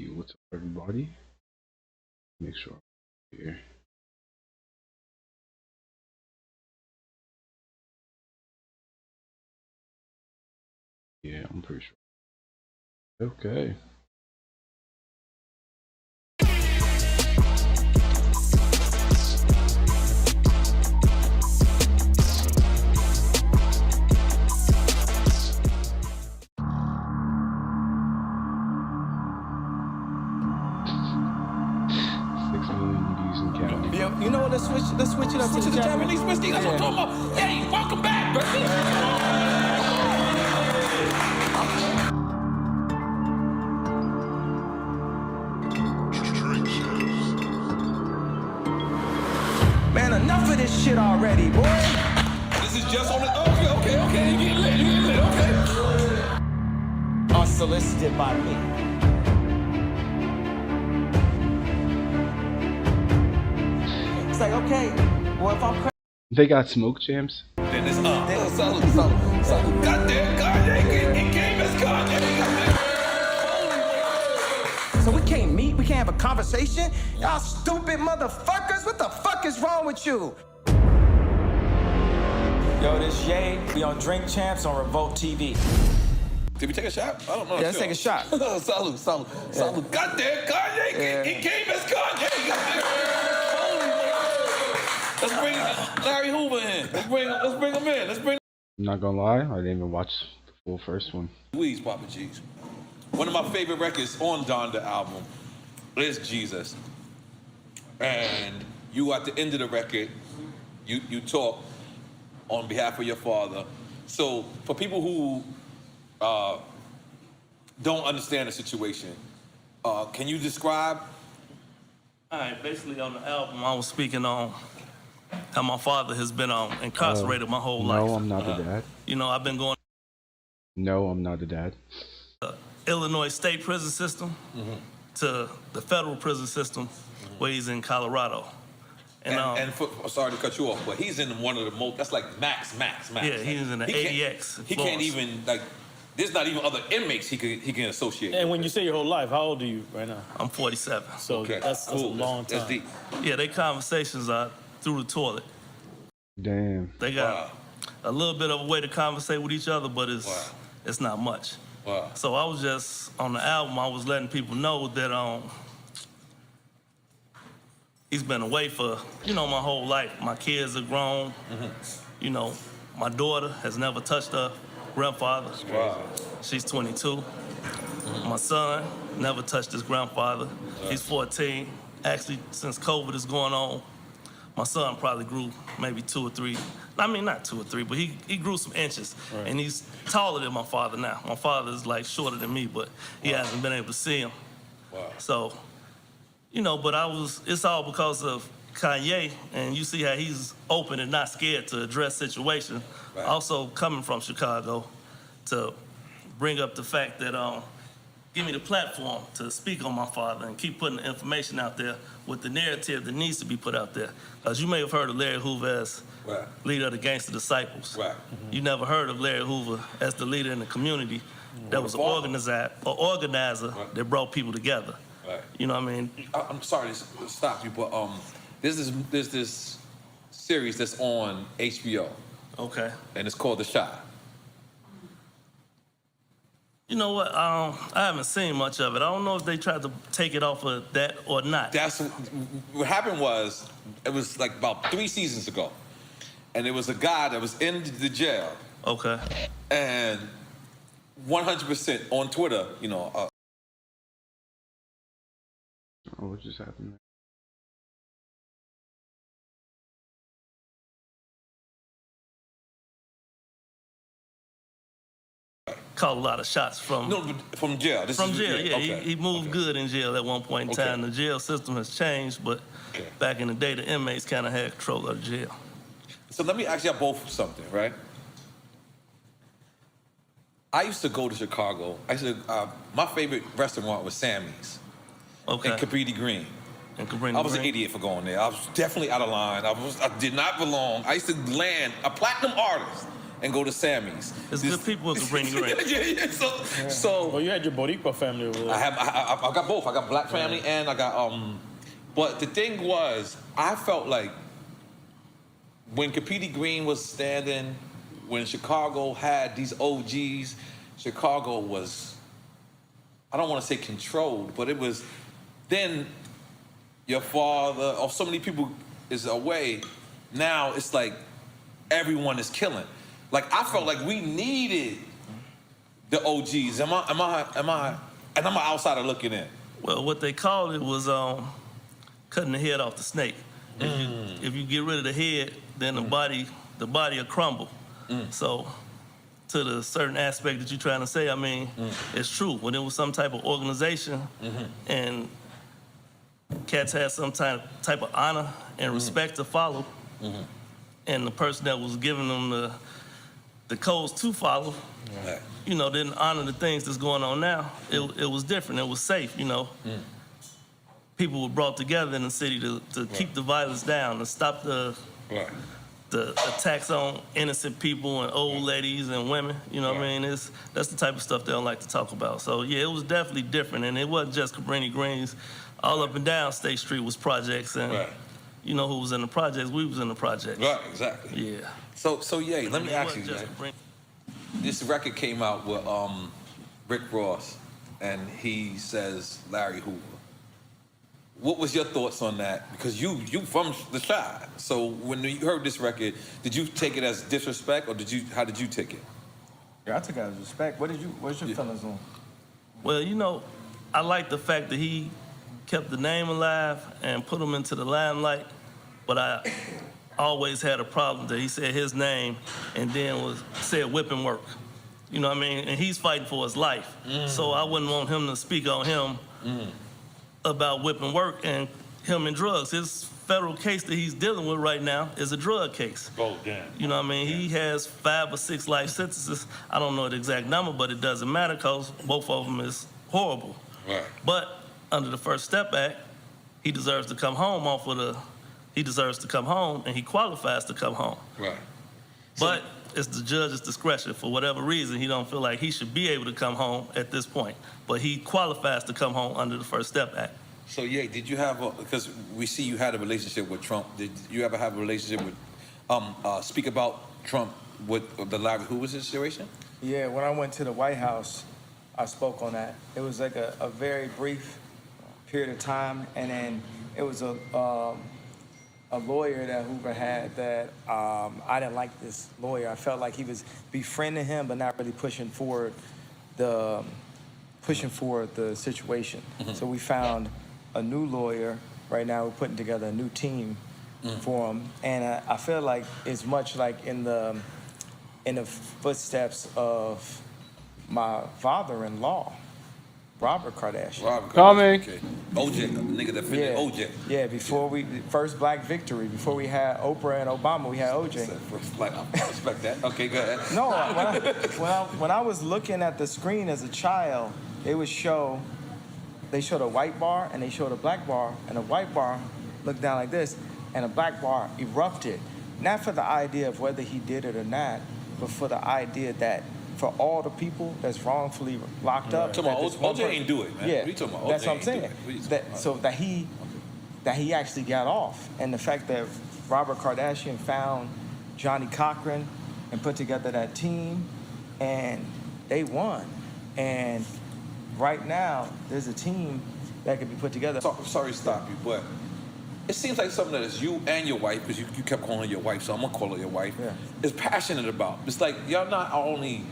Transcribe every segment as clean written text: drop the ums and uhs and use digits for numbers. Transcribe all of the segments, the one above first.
What's up, everybody? Make sure I'm here. Yeah, I'm pretty sure. Okay. Yeah, you know what? Let's switch it up to the Japanese whiskey. That's what I'm talking about. Hey, welcome back, baby. Man, enough of this shit already, boy. This is just on the. Okay. You getting lit, okay. Unsolicited by me. It's like, okay, well, if I'm They got smoke champs. then it's up. Salute. Goddamn Kanye, he came as Kanye. So we can't meet, we can't have a conversation? Y'all stupid motherfuckers, what the fuck is wrong with you? Yo, this Ye, we on Drink Champs on Revolt TV. Did we take a shot? I don't know. Yeah, let's take a shot. Salute. Yeah. Goddamn Kanye, he came as Kanye. Let's bring Larry Hoover in. Let's bring him in. I'm not gonna lie, I didn't even watch the full first one. Louise, Papa G's. One of my favorite records on Donda album is Jesus. And you at the end of the record, you talk on behalf of your father. So for people who don't understand the situation, can you describe? All right, basically on the album, I was speaking on how my father has been incarcerated my whole life. No, I'm not the dad. You know, I've been going No, I'm not the dad. to the Illinois state prison system to the federal prison system where he's in Colorado. Sorry to cut you off, but he's in one of the most, that's like max. Yeah, he's in the ADX. He can't even, like, there's not even other inmates he can associate And with. when you say your whole life, how old are you right now? I'm 47. So Okay. that's a long time. That's deep. Yeah, they conversations are through the toilet. Damn. They got a little bit of a way to conversate with each other, but it's not much. Wow. So I was just, on the album, I was letting people know that he's been away for, my whole life. My kids are grown. You know, my daughter has never touched her grandfather. Wow. She's 22. My son never touched his grandfather. He's 14. Actually, since COVID is going on, my son probably grew maybe 2 or 3. I mean, not 2 or 3, but he grew some inches. Right. And he's taller than my father now. My father is like shorter than me, but he hasn't been able to see him. Wow. So, but it's all because of Kanye, and you see how he's open and not scared to address situations. Right. Also coming from Chicago to bring up the fact that give me the platform to speak on my father and keep putting the information out there with the narrative that needs to be put out there. Because you may have heard of Larry Hoover as leader of the Gangster Disciples. Right. You never heard of Larry Hoover as the leader in the community that was an organizer that brought people together. Right. You know what I mean? I'm sorry to stop you, but there's this series that's on HBO. Okay. And it's called The Shot. You know what? I haven't seen much of it. I don't know if they tried to take it off of that or not. That's what happened was, it was like about 3 seasons ago. And there was a guy that was in the jail. Okay. And 100% on Twitter, What just happened? Caught a lot of shots from jail. From jail, yeah. Okay. He moved good in jail at one point in time. The jail system has changed, but back in the day, the inmates kind of had control of the jail. So let me ask y'all both something, right? I used to go to Chicago. My favorite restaurant was Sammy's. Okay. In Cabrini Green. I was an idiot for going there. I was definitely out of line. I did not belong. I used to land a platinum artist and go to Sammy's. It's good people with Cabrini Green. So well, you had your Boricua family over there. I got both. I got black family and I got But the thing was, I felt like when Cabrini Green was standing, when Chicago had these OGs, Chicago was, I don't want to say controlled, but it was, then your father, or so many people is away, now it's like everyone is killing. Like I felt like we needed the OGs. And I'm an outsider looking in. Well, what they called it was cutting the head off the snake. If you get rid of the head, then the body will crumble. So to the certain aspect that you're trying to say, I mean, it's true. When it was some type of organization and cats had some type of honor and respect to follow, and the person that was giving them the codes to follow, you know, didn't honor the things that's going on now, it was different. It was safe, you know. People were brought together in the city to keep the violence down, to stop the attacks on innocent people and old ladies and women. You know what I mean? That's the type of stuff they don't like to talk about. So yeah, it was definitely different, and it wasn't just Cabrini Greens. All up and down State Street was projects, and you know who was in the projects? We was in the projects. Right, exactly. Yeah. So yeah, let me ask you, man. This record came out with Rick Ross, and he says Larry Hoover. What was your thoughts on that? Because you from the Chi. So when you heard this record, did you take it as disrespect, or how did you take it? Yeah, I took it as respect. What's your feelings on? Well, you know, I like the fact that he kept the name alive and put him into the limelight, but I always had a problem that he said his name and then said whipping work. You know what I mean? And he's fighting for his life. So I wouldn't want him to speak on him about whipping work and him and drugs. His federal case that he's dealing with right now is a drug case. Oh, damn. You know what I mean? He has 5 or 6 life sentences. I don't know the exact number, but it doesn't matter because both of them is horrible. Right. But under the First Step Act, he deserves to come home he deserves to come home, and he qualifies to come home. Right. But it's the judge's discretion. For whatever reason, he don't feel like he should be able to come home at this point. But he qualifies to come home under the First Step Act. So yeah, did you have because we see you had a relationship with Trump. Did you ever have a relationship with, speak about Trump with the Larry Hoover situation? Yeah, when I went to the White House, I spoke on that. It was like a very brief period of time, and then it was a lawyer that Hoover had that I didn't like this lawyer. I felt like he was befriending him, but not really pushing forward the situation. So we found a new lawyer. Right now we're putting together a new team for him, and I feel like it's much like in the footsteps of my father-in-law, Robert Kardashian. Coming. Okay. OJ, the nigga that fit OJ. Yeah, before first black victory, before we had Oprah and Obama, we had OJ. First black, I respect that. Okay, go ahead. No, when I was looking at the screen as a child, they showed a white bar and they showed a black bar, and a white bar looked down like this, and a black bar erupted. Not for the idea of whether he did it or not, but for the idea that for all the people that's wrongfully locked up. OJ ain't do it, man. Yeah, what are you talking about? that's OJ what I'm saying. That he actually got off, and the fact that Robert Kardashian found Johnny Cochran and put together that team, and they won. And right now, there's a team that could be put together. Sorry to stop you, but it seems like something that is you and your wife, because you kept calling her your wife, so I'm gonna call her your wife, is passionate about. It's like y'all not only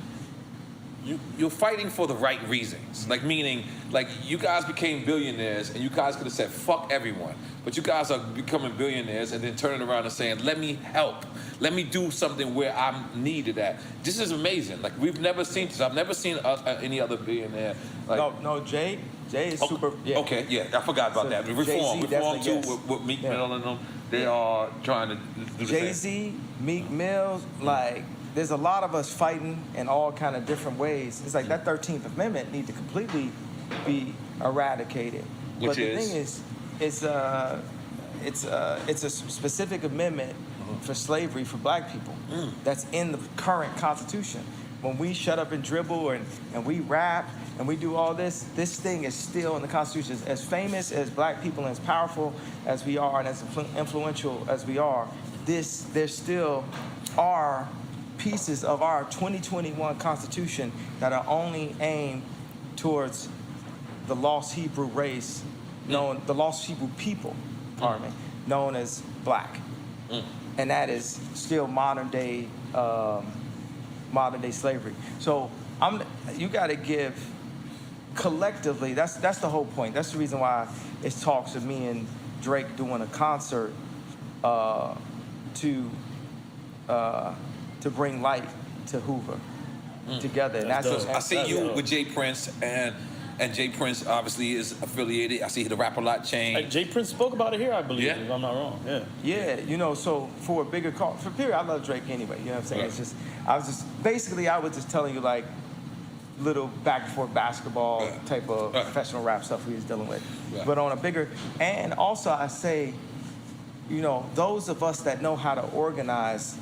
you're fighting for the right reasons. Like meaning, like you guys became billionaires and you guys could have said fuck everyone, but you guys are becoming billionaires and then turning around and saying, let me help. Let me do something where I'm needed at. This is amazing. Like we've never seen this. I've never seen any other billionaire. Like, no, Jay is super. Yeah. Okay, yeah, I forgot about that. Reform too with Meek Mill and them. They are trying to do the same. Jay-Z, Meek Mill, like there's a lot of us fighting in all kind of different ways. It's like that 13th Amendment need to completely be eradicated. But the thing is, it's a specific amendment for slavery for black people. That's in the current Constitution. When we shut up and dribble and we rap and we do all this thing is still in the Constitution. As famous as black people and as powerful as we are and as influential as we are, there still are pieces of our 2021 Constitution that are only aimed towards the lost Hebrew race, the lost Hebrew people, known as black. And that is still modern day slavery. So you got to give collectively. That's the whole point. That's the reason why it's talks of me and Drake doing a concert to bring light to Hoover together. And that's I see you with Jay Prince and Jay Prince obviously is affiliated. I see the Rap A Lot chain. Jay Prince spoke about it here, I believe, if I'm not wrong. Yeah, so for a bigger call, for period, I love Drake anyway, you know what I'm saying? Right. It's just, I was just telling you like little back and forth basketball type of professional rap stuff we was dealing with. Right. But on a bigger, and also I say, those of us that know how to organize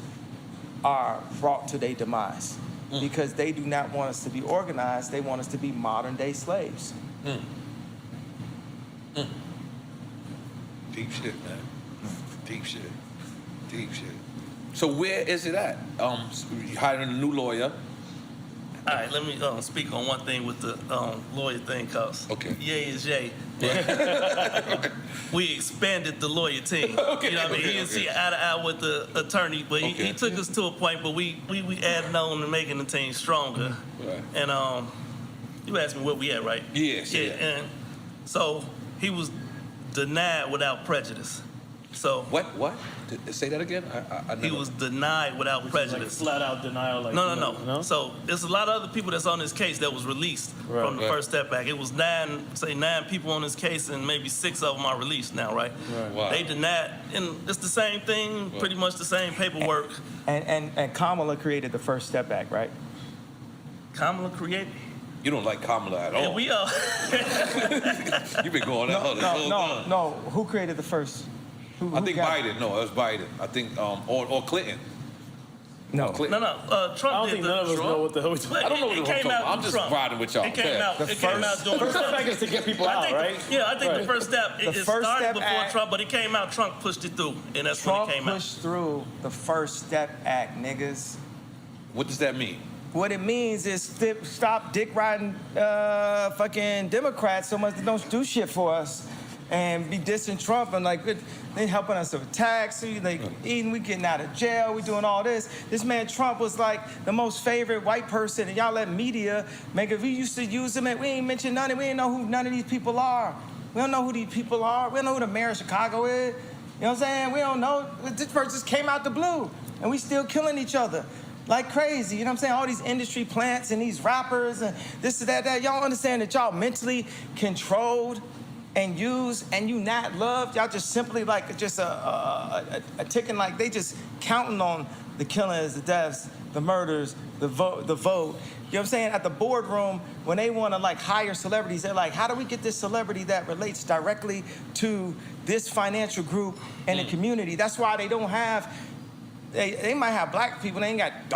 are brought to their demise. Because they do not want us to be organized. They want us to be modern-day slaves. Deep shit, man. Deep shit. So where is it at? You hiring a new lawyer. All right, let me speak on one thing with the lawyer thing, cause Ye is Ye. We expanded the lawyer team. You know what I mean? He didn't see eye to eye with the attorney, but he took us to a point, but we added on to making the team stronger. Right. And you asked me where we at, right? Yes. Yeah. And so he was denied without prejudice. So what? Say that again. He was denied without prejudice. Like flat out denial. Like no. So there's a lot of other people that's on this case that was released from the First Step Act. It was nine people on this case, and maybe 6 of them are released now, right? Wow. They denied, and it's the same thing, pretty much the same paperwork. And Kamala created the First Step Act, right? Kamala created. You don't like Kamala at all. Yeah, we are. You've been going out. No. Who created the first? I think Biden. No, it was Biden. I think, or Clinton. No. Clinton. No. Trump. I don't think none of us know what the hell we're talking about. I don't know what we're talking about. I'm just riding with y'all. It came out during the first step is to get people out, right? I think the first step, it started before Trump, but it came out, Trump pushed it through, and that's when it came out. Trump pushed through the First Step Act, niggas. What does that mean? What it means is stop dick riding fucking Democrats so much they don't do shit for us. And be dissing Trump and like they helping us with taxes, like eating, we getting out of jail, we doing all this. This man Trump was like the most favorite white person, and y'all let media make it. We used to use him, and we ain't mention none. We ain't know who none of these people are. We don't know who these people are. We don't know who the mayor of Chicago is. You know what I'm saying? We don't know. This person just came out the blue, and we still killing each other like crazy. You know what I'm saying? All these industry plants and these rappers and this and that. Y'all understand that y'all mentally controlled and used, and you not loved. Y'all just simply like just a ticking, like they just counting on the killings, the deaths, the murders, the vote. You know what I'm saying? At the boardroom, when they want to like hire celebrities, they're like, how do we get this celebrity that relates directly to this financial group and the community? That's why they don't have. They might have black people. They ain't got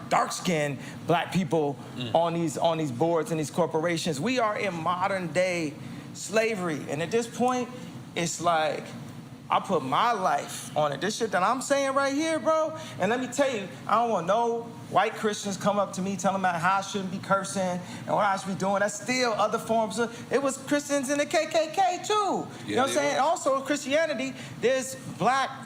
dark-skinned black people on these boards and these corporations. We are in modern day slavery, and at this point, it's like I put my life on it. This shit that I'm saying right here, bro. And let me tell you, I don't want no white Christians come up to me telling me how I shouldn't be cursing and what I should be doing. That's still other forms of. It was Christians in the KKK too. You know what I'm saying? Also, Christianity, there's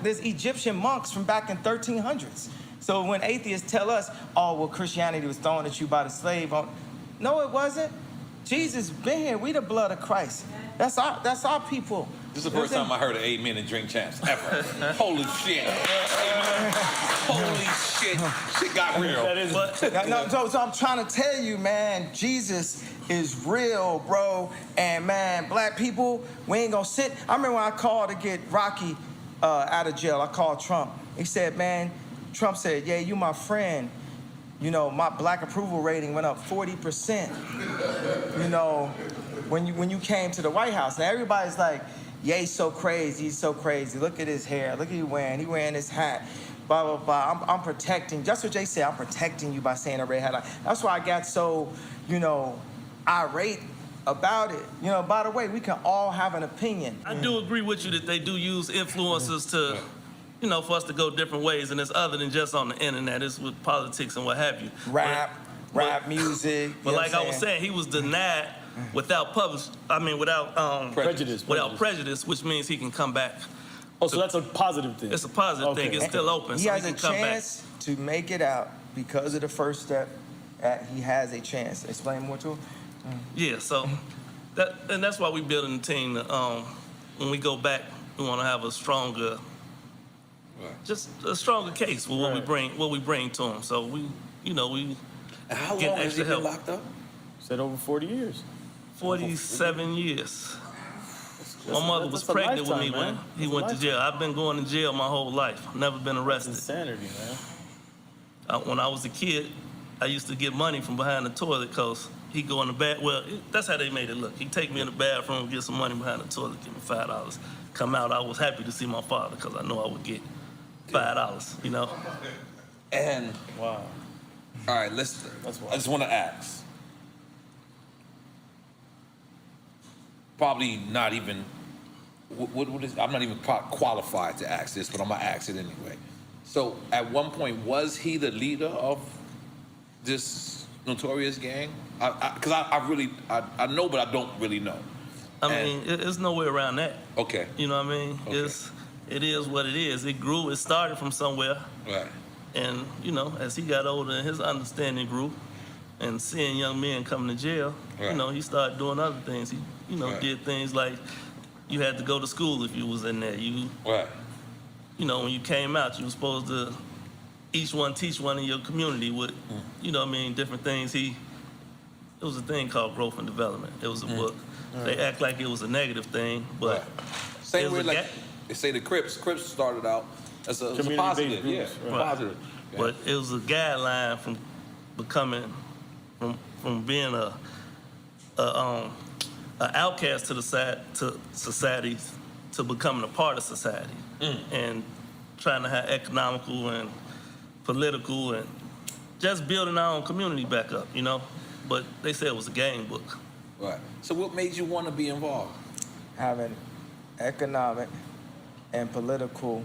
Egyptian monks from back in 1300s. So when atheists tell us, oh, well, Christianity was thrown at you by the slave, no, it wasn't. Jesus been here. We the blood of Christ. That's our people. This is the first time I heard of amen and drink champs ever. Holy shit. Holy shit. Shit got real. So I'm trying to tell you, man, Jesus is real, bro. And man, black people, we ain't gonna sit. I remember when I called to get Rocky out of jail. I called Trump. He said, man, Trump said, yeah, you my friend. You know, my black approval rating went up 40%. You know, when you came to the White House. Now everybody's like, yeah, he's so crazy, he's so crazy. Look at his hair, look at he wearing this hat. blah, blah, blah. I'm protecting, just what Jay said, I'm protecting you by saying a red hat on. That's why I got so, irate about it. By the way, we can all have an opinion. I do agree with you that they do use influencers to, for us to go different ways, and it's other than just on the internet. It's with politics and what have you. Rap music. But like I was saying, he was denied without prejudice. Without prejudice, which means he can come back. Oh, so that's a positive thing. It's a positive thing. It's still open. He so has he a can come chance back. to make it out because of the first step. He has a chance. Explain more to him. Yeah, so that's why we building the team. When we go back, we want to have a stronger, just a stronger case with what we bring to them. So we. And how long has he been locked up? Said over 40 years. 47 years. My mother was pregnant with me when he went to jail. I've been going to jail my whole life. Never been arrested. That's insanity, man. When I was a kid, I used to get money from behind the toilet because he'd go in the bath. Well, that's how they made it look. He'd take me in the bathroom, get some money behind the toilet, give me $5. Come out, I was happy to see my father because I knew I would get $5, And, wow. All right, listen. I just want to ask. Probably not even, I'm not even qualified to ask this, but I'm going to ask it anyway. So at one point, was he the leader of this notorious gang? Because I know, but I don't really know. I mean, there's no way around that. Okay. You know what I mean? Okay. It is what it is. It grew, it started from somewhere. Right. And, as he got older and his understanding grew and seeing young men coming to jail, he started doing other things. He, did things like you had to go to school if you was in there. When you came out, you were supposed to each one teach one in your community with, different things. It was a thing called growth and development. It was a book. They act like it was a negative thing, but same way like they say the Crips started out as a positive, positive. Yeah. But it was a guideline from becoming, from being a outcast to society to becoming a part of society, and trying to have economical and political and just building our own community back up, But they said it was a gang book. Right. So what made you want to be involved? Having economic and political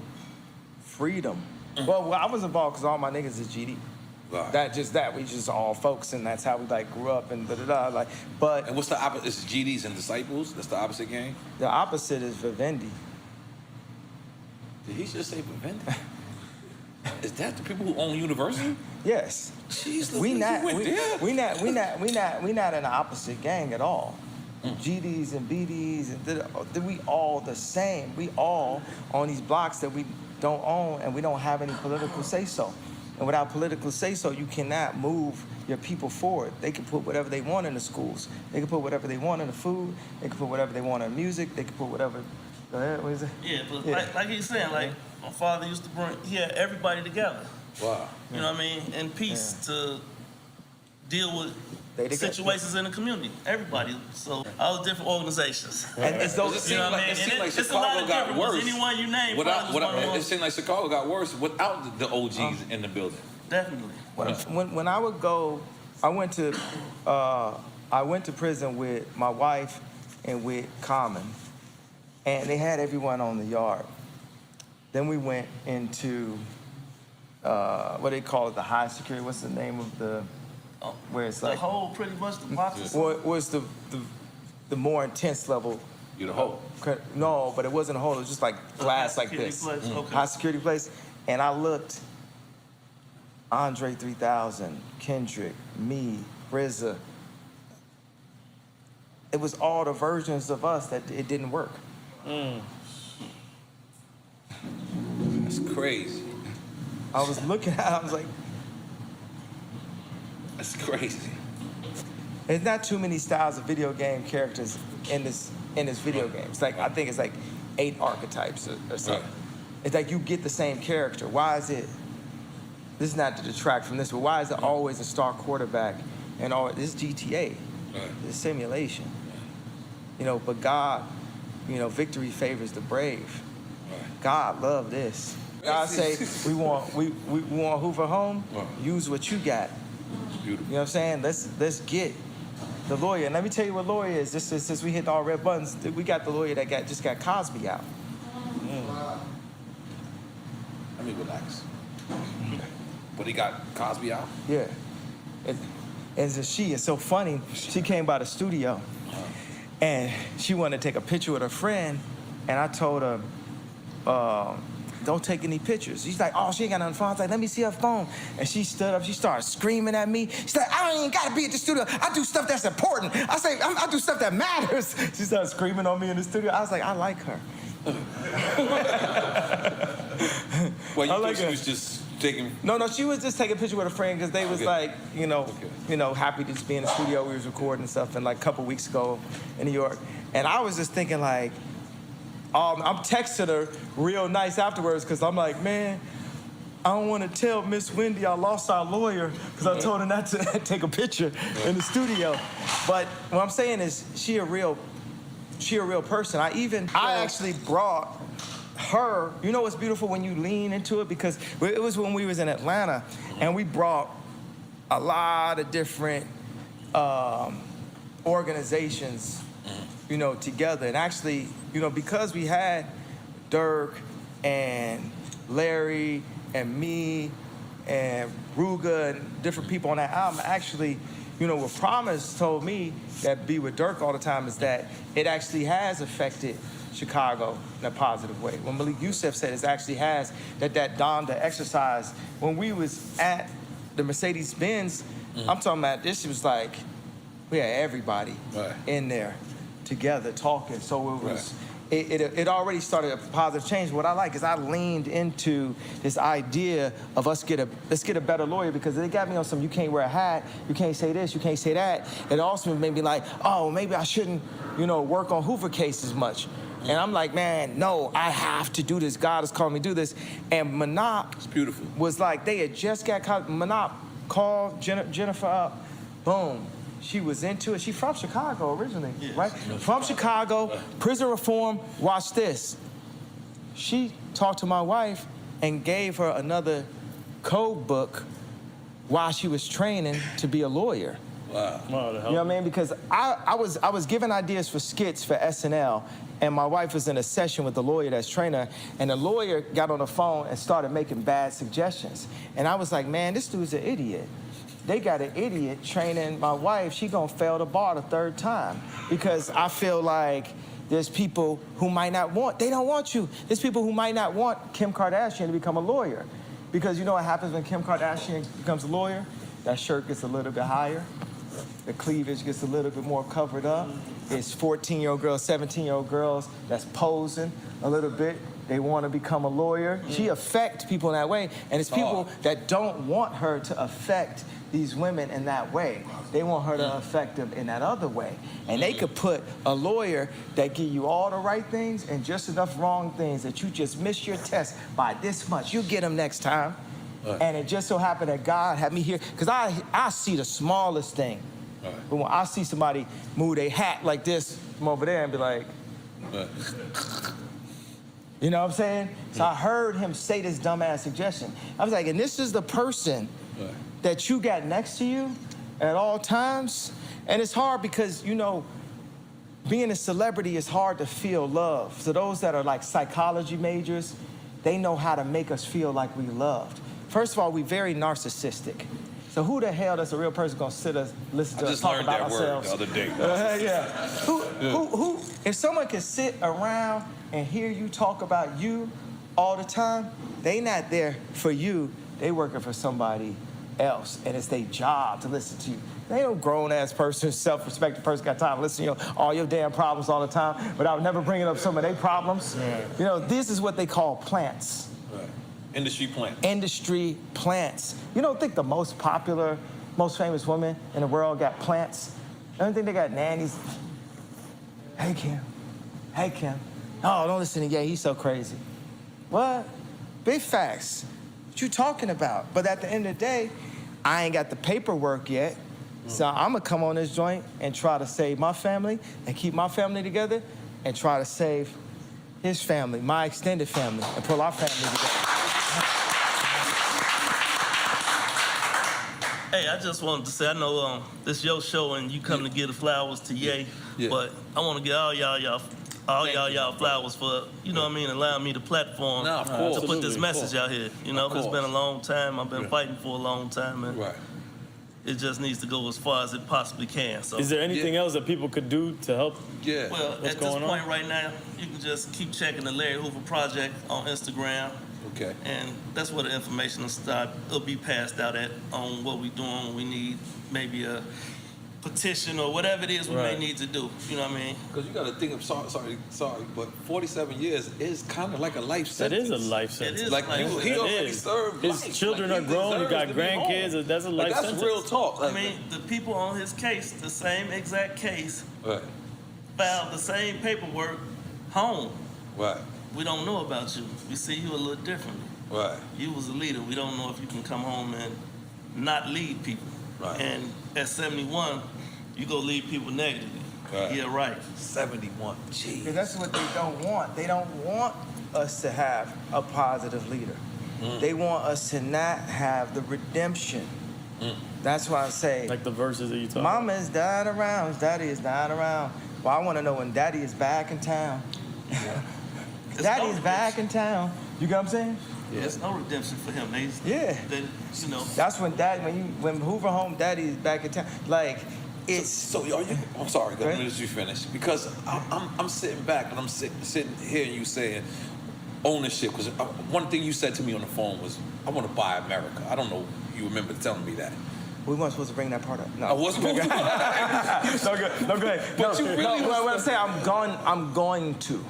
freedom. Well, I was involved because all my niggas is GD. Right. We just all folks, and that's how we grew up and da-da-da. But and what's the opposite? It's GDs and Disciples? That's the opposite gang? The opposite is Vivendi. Did he just say Vivendi? Is that the people who own University? Yes. Jeez, we not in the opposite gang at all. GDs and BDs and we all the same. We all on these blocks that we don't own, and we don't have any political say-so. And without political say-so, you cannot move your people forward. They can put whatever they want in the schools. They can put whatever they want in the food. They can put whatever they want in music. They can put whatever. Go ahead. What is it? Yeah, but like he's saying, my father used to he had everybody together. Wow. You know what I mean? In peace to deal with situations in the community. Everybody. So all the different organizations. And it seemed like Chicago got worse. Anyone you name. It seemed like Chicago got worse without the OGs in the building. Definitely. When I would go, I went to prison with my wife and with Common, and they had everyone on the yard. Then we went into what they call it, the high security. What's the name of the? Where it's the whole, pretty much the boxes. Was the more intense level? The hole? No, but it wasn't a hole. It was just like glass like this. Okay. High security place. And I looked. Andre 3000, Kendrick, me, RZA. It was all the versions of us that it didn't work. That's crazy. I was looking at it, I was like, that's crazy. There's not too many styles of video game characters in this video game. It's I think it's 8 archetypes or something. Right. It's like you get the same character. Why is it? This is not to detract from this, but why is it always a star quarterback and all this is GTA? Right. This simulation. But God, victory favors the brave. Right. God loved this. God say, we want Hoover home, use what you got. Beautiful. You know what I'm saying? Let's get the lawyer. And let me tell you what lawyer is. Just since we hit all red buttons, we got the lawyer that just got Cosby out. Let me relax. But he got Cosby out? Yeah. And it's so funny. She came by the studio, and she wanted to take a picture with her friend, and I told her, don't take any pictures. She's like, oh, she ain't got nothing phone. I was like, let me see her phone. And she stood up, she started screaming at me. She's like, I don't even gotta be at the studio. I do stuff that's important. I say, I do stuff that matters. She started screaming on me in the studio. I was like, I like her. Well, you think she was just taking... No, she was just taking a picture with a friend because they was like, you know, happy to just be in the studio. We was recording and stuff, and like a couple weeks ago in New York. And I was just thinking like, I'm texting her real nice afterwards because I'm like, man, I don't want to tell Miss Wendy I lost our lawyer because I told her not to take a picture in the studio. But what I'm saying is she a real person. I actually brought her, you know what's beautiful when you lean into it? Because it was when we was in Atlanta and we brought a lot of different organizations, you know, together. And actually, you know, because we had Dirk and Larry and me and Ruga and different people on that album, actually, you know, what Promise told me that be with Dirk all the time is that it actually has affected Chicago in a positive way. When Malik Yusef said it actually has, that Donda exercise, when we was at the Mercedes-Benz, I'm talking about this was like, we had everybody in there together talking. So it was, it already started a positive change. What I like is I leaned into this idea of let's get a better lawyer because they got me on some, you can't wear a hat, you can't say this, you can't say that. It also made me like, oh, maybe I shouldn't, you know, work on Hoover cases much. And I'm like, man, no, I have to do this. God has called me to do this. And Manop it's beautiful. Was like, they had just got caught. Manop called Jennifer up, boom. She was into it. She's from Chicago originally, right? From Chicago, prison reform, watch this. She talked to my wife and gave her another code book while she was training to be a lawyer. Wow. You know what I mean? Because I was given ideas for skits for SNL, and my wife was in a session with the lawyer that's training her, and the lawyer got on the phone and started making bad suggestions. And I was like, man, this dude's an idiot. They got an idiot training my wife. She gonna fail the bar the third time because I feel like there's people who might not want, they don't want you. There's people who might not want Kim Kardashian to become a lawyer because you know what happens when Kim Kardashian becomes a lawyer? That shirt gets a little bit higher. The cleavage gets a little bit more covered up. It's 14-year-old girls, 17-year-old girls that's posing a little bit. They want to become a lawyer. She affects people in that way, and it's people that don't want her to affect these women in that way. They want her to affect them in that other way. And they could put a lawyer that give you all the right things and just enough wrong things that you just miss your test by this much. You get them next time. And it just so happened that God had me here, because I see the smallest thing. But when I see somebody move their hat like this from over there and be like, you know what I'm saying? So I heard him say this dumbass suggestion. I was like, and this is the person that you got next to you at all times. And it's hard because, you know, being a celebrity is hard to feel love. So those that are like psychology majors, they know how to make us feel like we loved. First of all, we're very narcissistic. So who the hell that's a real person gonna sit us, listen to us talk about ourselves? I just learned that word the other day. Who, if someone can sit around and hear you talk about you all the time, they not there for you, they working for somebody else, and it's their job to listen to you. They no grown-ass person, self-respecting person got time to listen to all your damn problems all the time without never bringing up some of their problems. You know, this is what they call plants. Industry plants. Industry plants. You don't think the most popular, most famous women in the world got plants? I don't think they got nannies. Hey, Kim. Hey, Kim. Oh, don't listen to Ye. He's so crazy. What? Big facts. What you talking about? But at the end of the day, I ain't got the paperwork yet. So I'm going to come on this joint and try to save my family and keep my family together and try to save his family, my extended family, and pull our family together. Hey, I just wanted to say, I know this your show and you come to give the flowers to Ye, but I want to give all y'all flowers for, you know what I mean, allowing me the platform to put this message out here. You know, it's been a long time. I've been fighting for a long time, and it just needs to go as far as it possibly can. So, is there anything else that people could do to help? Yeah. Well, at this point right now, you can just keep checking the Larry Hoover Project on Instagram. Okay. And that's where the information will start. It'll be passed out on what we're doing. We need maybe a petition or whatever it is we may need to do. You know what I mean? Because you got to think of, sorry, but 47 years is kind of like a life sentence. That is a life sentence. It is like he already served his life. children are grown. He got grandkids. That's a life sentence. That's real talk. I mean, the people on his case, the same exact case, filed the same paperwork home. Right. We don't know about you. We see you a little differently. Right. You was a leader. We don't know if you can come home and not lead people. Right. And at 71, you go lead people negatively. Right. Yeah, right. 71. Jeez. Because that's what they don't want. They don't want us to have a positive leader. They want us to not have the redemption. That's why I say, like the verses that you talk Mama is not around, Daddy is not around. Well, I want to know when Daddy is back in town. Daddy's back in town. You get what I'm saying? Yeah. There's no redemption for him. They, you know. That's when when Hoover home, Daddy is back in town. Like, it's. So are you? I'm sorry. Let me just finish because I'm sitting back and I'm sitting hearing you saying ownership. Because one thing you said to me on the phone was, "I want to buy America." I don't know. You remember telling me that. We weren't supposed to bring that part up. No. I wasn't supposed to. No, go ahead. But you really. What I'm saying, I'm going to.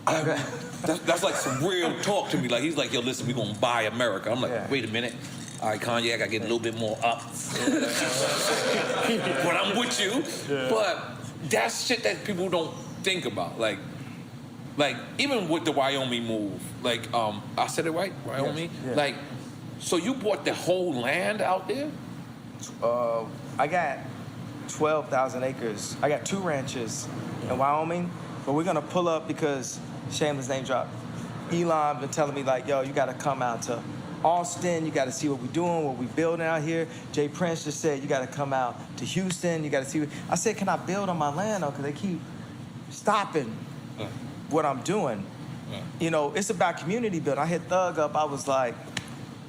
That's like some real talk to me. Like he's like, yo, listen, we gonna buy America. I'm like, wait a minute. All right, Kanye, I gotta get a little bit more up. But I'm with you. Yeah. But that's shit that people don't think about. Like even with the Wyoming move, like I said it right, Wyoming. Yeah. Like, so you bought the whole land out there? I got 12,000 acres. I got 2 ranches in Wyoming, but we're gonna pull up because shameless name drop. Elon been telling me like, yo, you gotta come out to Austin. You gotta see what we're doing, what we're building out here. Jay Prince just said you gotta come out to Houston. You gotta see. I said, can I build on my land though? Because they keep stopping what I'm doing. You know, it's about community building. I hit Thug up. I was like,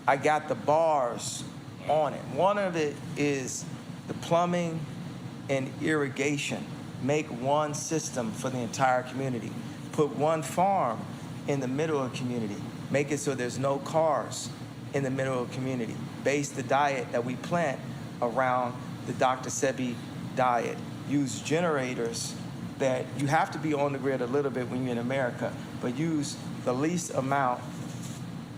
I got the bars on it. One of it is the plumbing and irrigation. Make one system for the entire community. Put one farm in the middle of the community. Make it so there's no cars in the middle of the community. Base the diet that we plant around the Dr. Sebi diet. Use generators that you have to be on the grid a little bit when you're in America, but use the least amount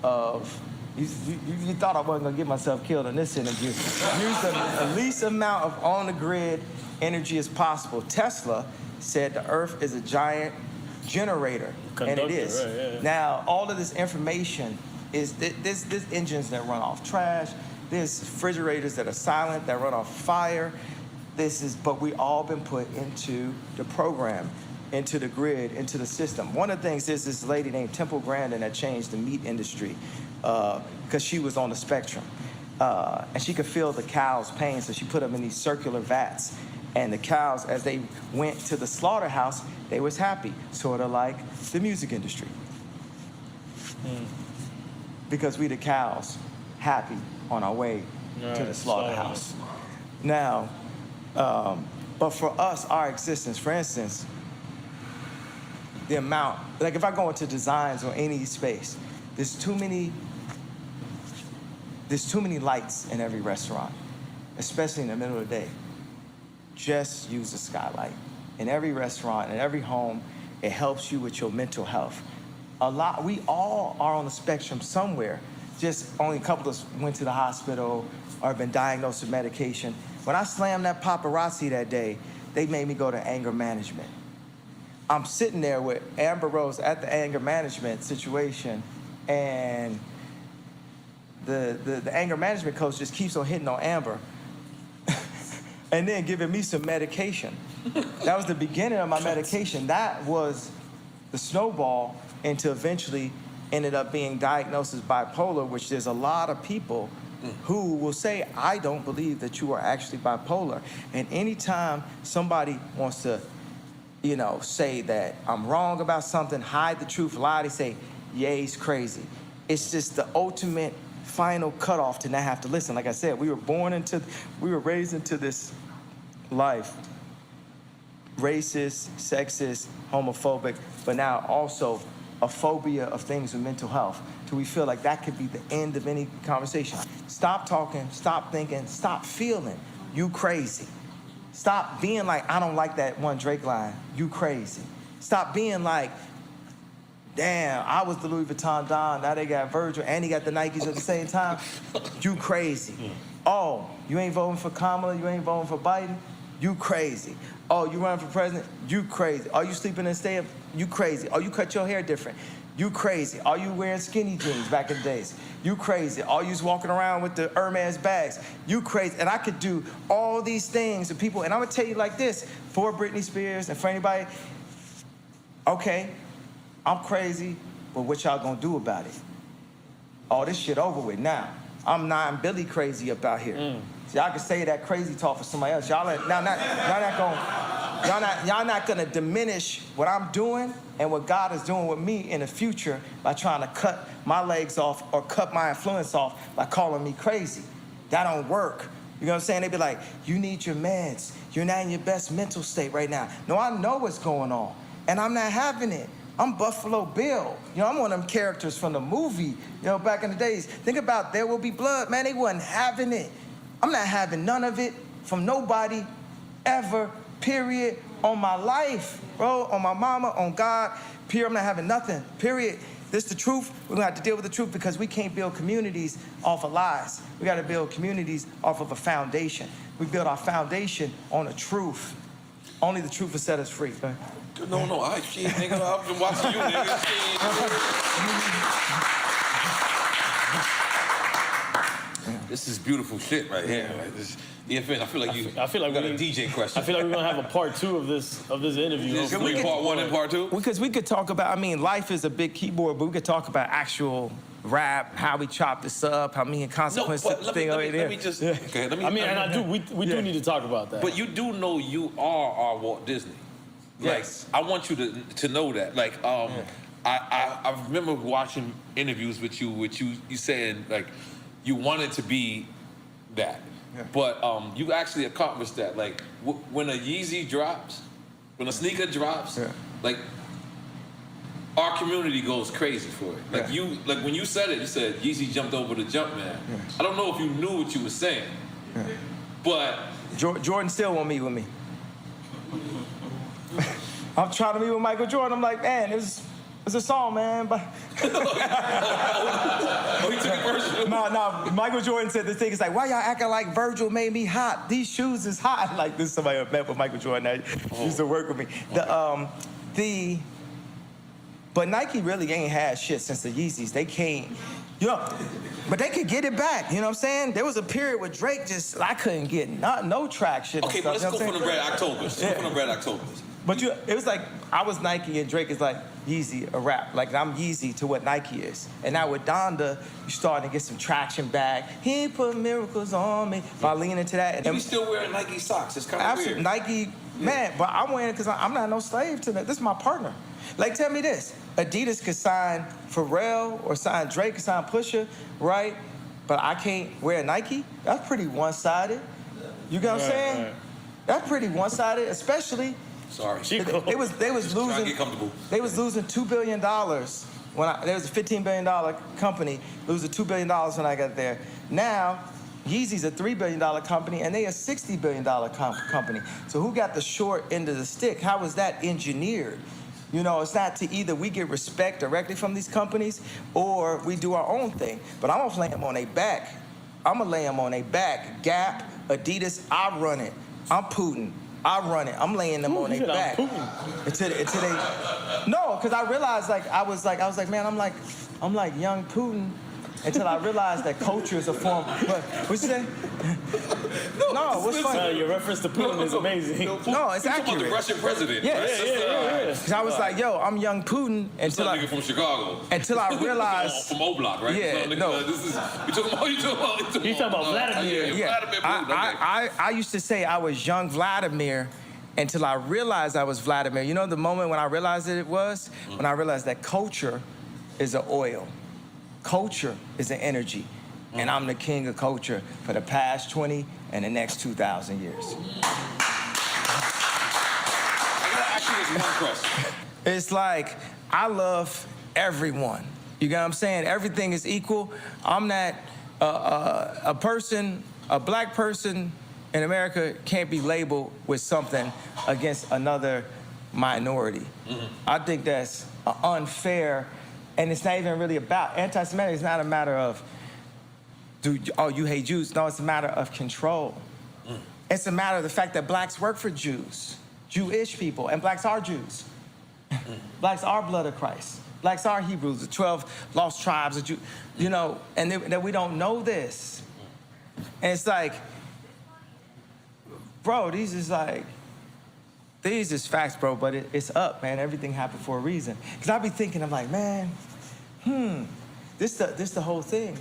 of, you thought I wasn't gonna get myself killed in this interview. Use the least amount of on the grid energy as possible. Tesla said the earth is a giant generator, and it is. Right, yeah. Now, all of this information is, there's engines that run off trash, there's refrigerators that are silent, that run off fire. But we all been put into the program, into the grid, into the system. One of the things is this lady named Temple Grandin that changed the meat industry because she was on the spectrum. And she could feel the cows' pain, so she put them in these circular vats. And the cows, as they went to the slaughterhouse, they was happy, sort of like the music industry. Because we the cows, happy on our way to the slaughterhouse. Now, but for us, our existence, for instance, the amount, like if I go into designs or any space, there's too many lights in every restaurant, especially in the middle of the day. Just use the skylight. In every restaurant, in every home, it helps you with your mental health. We all are on the spectrum somewhere. Just only a couple of us went to the hospital or been diagnosed with medication. When I slammed that paparazzi that day, they made me go to anger management. I'm sitting there with Amber Rose at the anger management situation, and the anger management coach just keeps on hitting on Amber and then giving me some medication. That was the beginning of my medication. That was the snowball into eventually ended up being diagnosed as bipolar, which there's a lot of people who will say, I don't believe that you are actually bipolar. And anytime somebody wants to, say that I'm wrong about something, hide the truth, lie, they say, Ye's crazy. It's just the ultimate final cutoff to not have to listen. Like I said, we were raised into this life, racist, sexist, homophobic, but now also a phobia of things with mental health. Do we feel like that could be the end of any conversation? Stop talking, stop thinking, stop feeling. You crazy. Stop being like, I don't like that one Drake line. You crazy. Stop being like, damn, I was the Louis Vuitton Don, now they got Virgil, and he got the Nikes at the same time. You crazy. Oh, you ain't voting for Kamala, you ain't voting for Biden? You crazy. Oh, you running for president? You crazy. Are you sleeping in stay up? You crazy. Oh, you cut your hair different? You crazy. Are you wearing skinny jeans back in the days? You crazy. Are you walking around with the Hermes bags? You crazy. And I could do all these things to people, and I'm gonna tell you like this, for Britney Spears and for anybody, okay, I'm crazy, but what y'all gonna do about it? Oh, this shit over with now. I'm not Billy crazy up out here. So y'all can say that crazy talk for somebody else. Y'all not gonna diminish what I'm doing and what God is doing with me in the future by trying to cut my legs off or cut my influence off by calling me crazy. That don't work. You know what I'm saying? They be like, you need your meds. You're not in your best mental state right now. No, I know what's going on, and I'm not having it. I'm Buffalo Bill. I'm one of them characters from the movie, back in the days. Think about There Will Be Blood, man, they wasn't having it. I'm not having none of it from nobody ever, period, on my life, bro, on my mama, on God, period. I'm not having nothing, period. This the truth. We're gonna have to deal with the truth because we can't build communities off of lies. We gotta build communities off of a foundation. We build our foundation on the truth. Only the truth will set us free, man. No, I shit, nigga. I've been watching you, nigga. This is beautiful shit right here. Right? I feel like you. I feel like we got a DJ question. I feel like we're gonna have a part 2 of this interview. Can we part 1 and part 2? Because we could talk about. Life is a big keyboard, but we could talk about actual rap, how we chop this up, how me and consequence thing over there. Let me just. Okay, let me. And I do. We do need to talk about that. But you do know you are our Walt Disney. Yes. Like, I want you to know that. Like, I remember watching interviews with you saying like you wanted to be that, but you actually accomplished that. Like when a Yeezy drops, when a sneaker drops, like our community goes crazy for it. Like when you said it, you said Yeezy jumped over the jump man. I don't know if you knew what you were saying, but Jordan still won't meet with me. I'm trying to meet with Michael Jordan. I'm like, man, it's a song, man. But he took it personal. No. Michael Jordan said this thing. It's like, why y'all acting like Virgil made me hot? These shoes is hot. Like this. Somebody I met with Michael Jordan that used to work with me. But Nike really ain't had shit since the Yeezys. They can't, but they could get it back. You know what I'm saying? There was a period where Drake I couldn't get no traction. Okay, but let's go from the Red Octobers. Let's go from the Red Octobers. But it was like I was Nike and Drake is like Yeezy, a rap. Like I'm Yeezy to what Nike is. And now with Donda, you starting to get some traction back. He put miracles on me by leaning into that. And you still wearing Nike socks? It's kind of weird. Nike, man, but I'm wearing it because I'm not no slave to that. This is my partner. Like tell me this, Adidas could sign Pharrell or sign Drake or sign Pusha, right? But I can't wear Nike? That's pretty one-sided. You get what I'm saying? Right. That's pretty one-sided, especially. Sorry. They was losing. Get comfortable. They was losing $2 billion when there was a $15 billion company losing $2 billion when I got there. Now, Yeezy's a $3 billion company and they a $60 billion company. So who got the short end of the stick? How was that engineered? It's not to either we get respect directly from these companies or we do our own thing. But I'm gonna lay them on their back. I'm gonna lay them on their back. Gap, Adidas, I run it. I'm Putin. I run it. I'm laying them on their back. Until they. No, because I realized I was like, man, I'm like young Putin. until I realized that culture is a form. What you say? No, what's funny? Your reference to Putin is amazing. No, it's accurate. About the Russian president. Yeah, right? Because I was like, yo, I'm young Putin until nigga from Chicago. Until I realized from O-Block, right? Yeah, no. This is you talking about Vladimir. Yeah, Vladimir Putin. I used to say I was young Vladimir until I realized I was Vladimir. You know the moment when I realized that it was? When I realized that culture is an oil. Culture is an energy. And I'm the king of culture for the past 20 and the next 2,000 years. I gotta ask you this one question. It's like, I love everyone. You get what I'm saying? Everything is equal. I'm not a person, a black person in America can't be labeled with something against another minority. I think that's unfair, and it's not even really about anti-Semitic. It's not a matter of, you hate Jews. No, it's a matter of control. It's a matter of the fact that blacks work for Jews, Jewish people, and blacks are Jews. Blacks are blood of Christ. Blacks are Hebrews, the 12 lost tribes of Jews, you know, and that we don't know this. And it's like, bro, these is facts, bro, but it's up, man. Everything happened for a reason. Because I be thinking, I'm like, man, this the whole thing.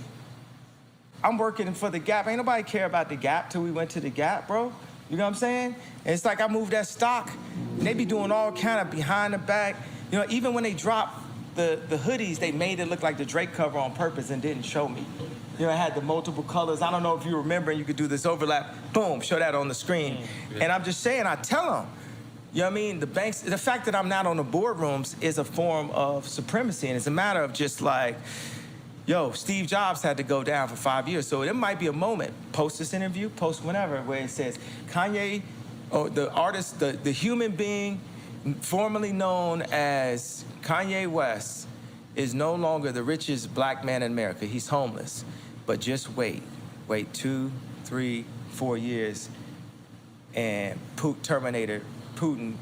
I'm working for the Gap. Ain't nobody care about the Gap till we went to the Gap, bro. You know what I'm saying? And it's like I moved that stock, and they be doing all kind of behind the back. You know, even when they dropped the hoodies, they made it look like the Drake cover on purpose and didn't show me. You know, it had the multiple colors. I don't know if you remember, and you could do this overlap. Boom, show that on the screen. And I'm just saying, I tell them, you know what I mean? The banks, the fact that I'm not on the boardrooms is a form of supremacy, and it's a matter of just like, yo, Steve Jobs had to go down for 5 years, so there might be a moment, post this interview, post whenever, where it says, Kanye, or the artist, the human being formerly known as Kanye West is no longer the richest black man in America. He's homeless. But just wait 2, 3, 4 years, and Terminator, Putin,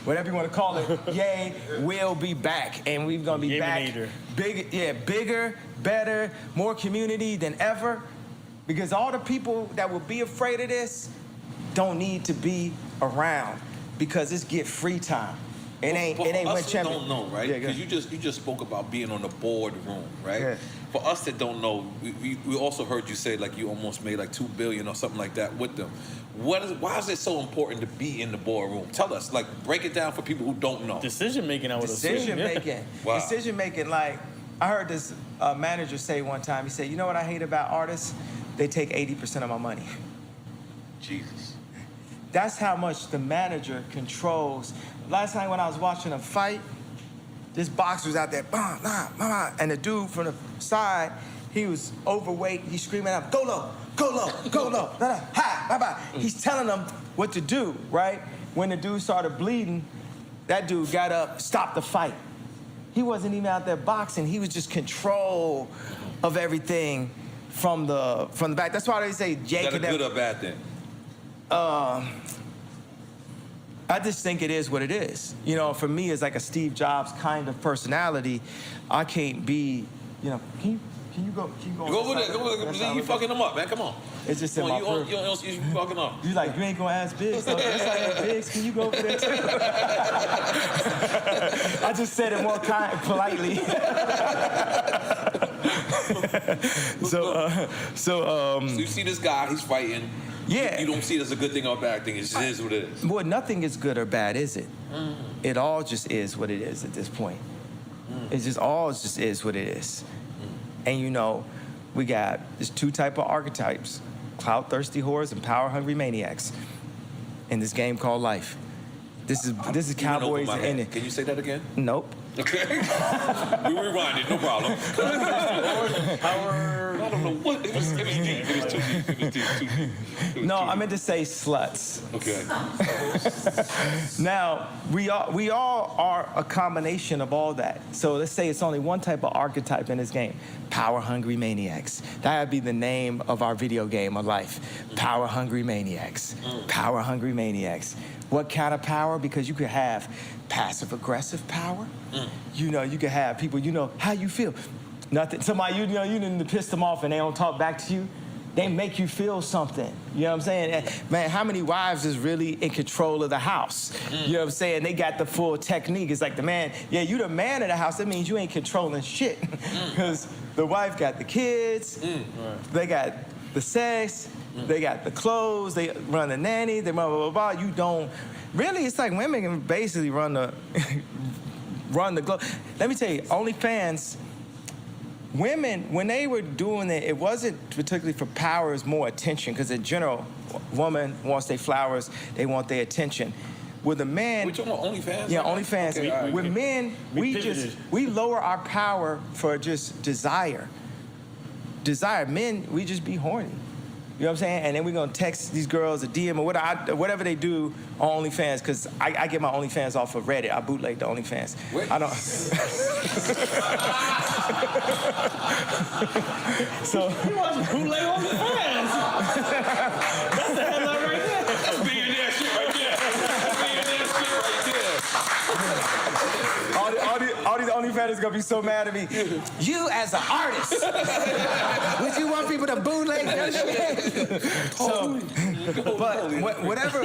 whatever you want to call it, Ye will be back, and we're gonna be back, bigger, better, more community than ever, because all the people that will be afraid of this don't need to be around, because it's get free time. It ain't win champion. Don't know, right? Because you just spoke about being on the boardroom, right? Yeah. For us that don't know, we also heard you say like you almost made like $2 billion or something like that with them. Why is it so important to be in the boardroom? Tell us, like, break it down for people who don't know. Decision making, I would assume. Decision making. Wow. Decision making. Like, I heard this manager say one time. He said, "You know what I hate about artists? They take 80% of my money." Jesus. That's how much the manager controls. Last night when I was watching a fight, this boxer was out there, bah, bah, bah, bah, and the dude from the side, he was overweight. He's screaming out, "Go low, go low, go low, da, da, ha, bye, bye." He's telling them what to do, right? When the dude started bleeding, that dude got up, stopped the fight. He wasn't even out there boxing. He was just control of everything from the back. That's why they say Jay. Is that a good or bad thing? I just think it is what it is. You know, for me, it's like a Steve Jobs kind of personality. I can't be, you know, can you go over there. You fucking them up, man. Come on. It's just in my proof. You fucking up. You like, you ain't gonna ask Biggs. So it's like, Biggs, can you go over there too? I just said it more politely. So you see this guy, he's fighting. Yeah. You don't see it as a good thing or a bad thing. It just is what it is. Well, nothing is good or bad, is it? It all just is what it is at this point. It just all just is what it is. And you know, there's two type of archetypes: clout-thirsty whores and power-hungry maniacs in this game called life. This is Cowboys in it. Can you say that again? Nope. Okay. We rewind it, no problem. Power. I don't know what. It was deep. It was too deep. No, I meant to say sluts. Okay. Now, we all are a combination of all that. So let's say it's only one type of archetype in this game: power-hungry maniacs. That would be the name of our video game of life. Power-hungry maniacs. Power-hungry maniacs. What kind of power? Because you could have passive-aggressive power. You know, you could have people, you know, how you feel. Nothing. Somebody, you didn't piss them off and they don't talk back to you. They make you feel something. You know what I'm saying? And, man, how many wives is really in control of the house? You know what I'm saying? They got the full technique. It's like the man, yeah, you the man of the house. That means you ain't controlling shit. Because the wife got the kids, they got the sex, they got the clothes, they run the nanny, they blah, blah, blah, blah. You don't. Really, it's like women can basically run the globe. Let me tell you, OnlyFans, women, when they were doing it, it wasn't particularly for power, it's more attention. Because in general, woman wants their flowers, they want their attention. With a man, We talking about OnlyFans? yeah, right now? OnlyFans. Okay, all right. With men, we lower our power for just desire. Men, we just be horny. You know what I'm saying? And then we're gonna text these girls a DM or whatever they do on OnlyFans, because I get my OnlyFans off of Reddit. I bootleg the OnlyFans. Wait. I don't. So You watch bootleg OnlyFans. That's the headline right there. That's billionaire shit right there. That's billionaire shit right there. all these OnlyFans gonna be so mad at me. You as an artist, would you want people to bootleg that shit? So, but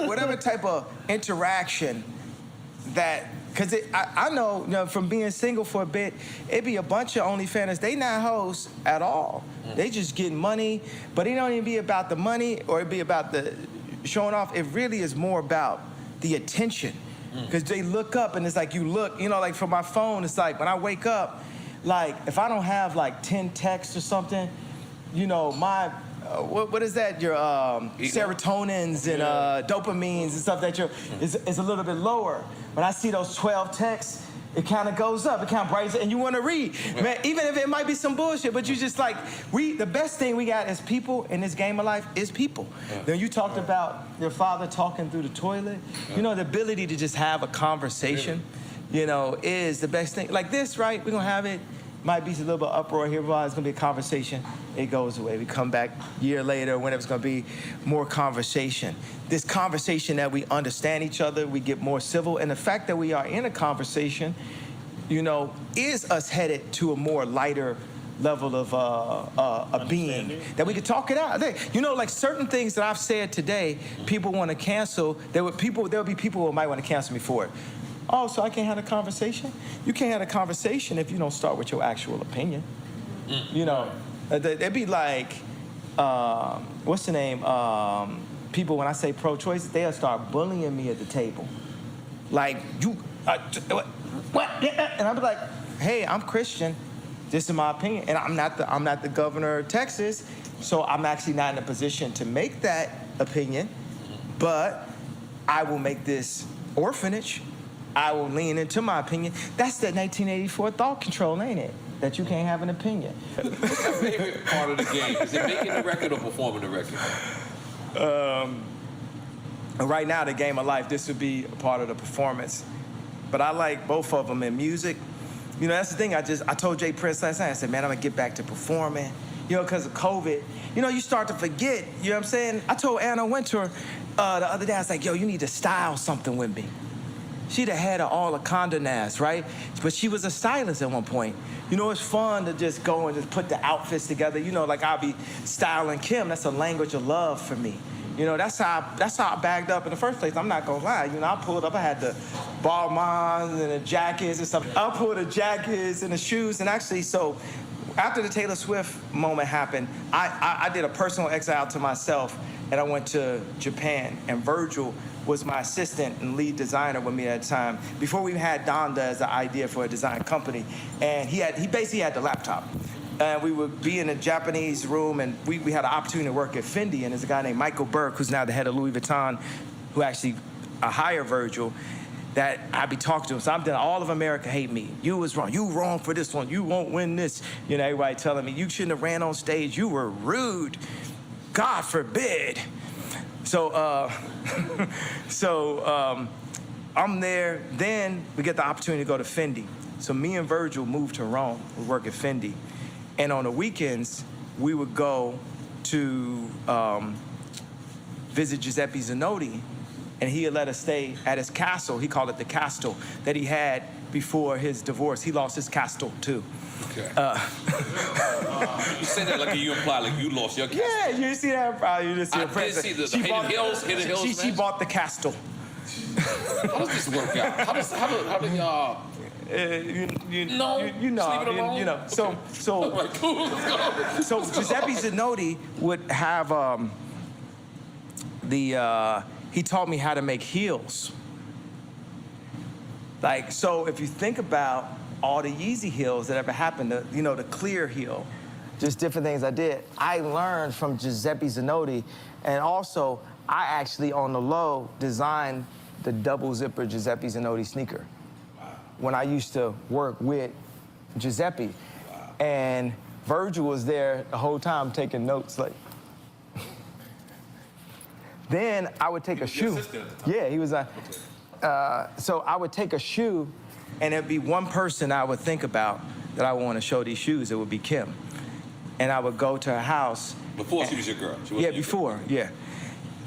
whatever type of interaction that, because I know, from being single for a bit, it be a bunch of OnlyFans. They not hoes at all. They just getting money, but it don't even be about the money or it be about the showing off. It really is more about the attention. Because they look up and it's like you look, like from my phone, it's like when I wake up, like if I don't have like 10 texts or something, my, what is that? Your serotonins and dopamines and stuff that is a little bit lower. When I see those 12 texts, it kind of goes up, it kind of brightens, and you want to read. Man, even if it might be some bullshit, but you just like, the best thing we got as people in this game of life is people. Then you talked about your father talking through the toilet. The ability to just have a conversation, is the best thing. Like this, right? We're going to have it. Might be a little bit of uproar here, but it's going to be a conversation. It goes away. We come back a year later, whenever it's going to be more conversation. This conversation that we understand each other, we get more civil, and the fact that we are in a conversation, is us headed to a more lighter level of a being, that we could talk it out. Like certain things that I've said today, people want to cancel. There'll be people who might want to cancel me for it. Oh, so I can't have a conversation? You can't have a conversation if you don't start with your actual opinion. It'd be like, what's the name? People, when I say pro-choice, they'll start bullying me at the table. Like, you, what? And I'll be like, hey, I'm Christian. This is my opinion. And I'm not the governor of Texas, so I'm actually not in a position to make that opinion. But I will make this orphanage. I will lean into my opinion. That's that 1984 thought control, ain't it? That you can't have an opinion. What's your favorite part of the game? Is it making the record or performing the record? Right now, the game of life, this would be a part of the performance. But I like both of them in music. That's the thing. I told Jay Prince last night, I said, man, I'm going to get back to performing. Because of COVID, you start to forget, you know what I'm saying? I told Anna Wintour the other day, I was like, yo, you need to style something with me. She'd have had all the Condé Nast, right? But she was a stylist at one point. It's fun to just go and just put the outfits together. Like I'll be styling Kim. That's a language of love for me. That's how I bagged up in the first place. I'm not gonna lie. I pulled up. I had the Balmains and the jackets and stuff. I pulled the jackets and the shoes. And actually, so after the Taylor Swift moment happened, I did a personal exile to myself, and I went to Japan. And Virgil was my assistant and lead designer with me at the time, before we had Donda as an idea for a design company. And he basically had the laptop. And we would be in a Japanese room, and we had an opportunity to work at Fendi, and there's a guy named Michael Burke, who's now the head of Louis Vuitton, who actually hired Virgil, that I'd be talking to him. So I'm telling all of America hate me. You was wrong. You wrong for this one. You won't win this. Everybody telling me, you shouldn't have ran on stage. You were rude. God forbid. So I'm there. Then we get the opportunity to go to Fendi. So me and Virgil moved to Rome. We work at Fendi. And on the weekends, we would go to visit Giuseppe Zanotti, and he had let us stay at his castle. He called it the castle that he had before his divorce. He lost his castle too. Okay. You say that like you imply like you lost your castle. Yeah, you see that? Probably you just see I a did see the Hidden Hills. Hidden Hills. She bought the castle. How does this work out? How do y'all? You know. So Giuseppe Zanotti would have he taught me how to make heels. Like, so if you think about all the Yeezy heels that ever happened, the clear heel, just different things I did, I learned from Giuseppe Zanotti, and also I actually on the low designed the double zipper Giuseppe Zanotti sneaker when I used to work with Giuseppe. And Virgil was there the whole time taking notes, like. Then I would take a shoe. Yeah, he was so I would take a shoe, and it'd be one person I would think about that I would want to show these shoes. It would be Kim. And I would go to her house. Before she was your girl? Yeah, before, yeah.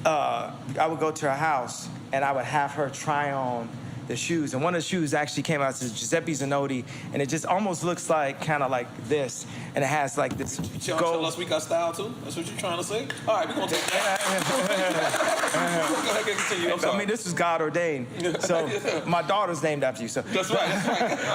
I would go to her house, and I would have her try on the shoes. And one of the shoes actually came out as Giuseppe Zanotti, and it just almost looks like kind of like this, and it has like this gold. Tell us we got style too? That's what you're trying to say? All right, we're going to take that. Go ahead, continue. I'm sorry. I mean, this is God ordained. So my daughter's named after you. So that's right.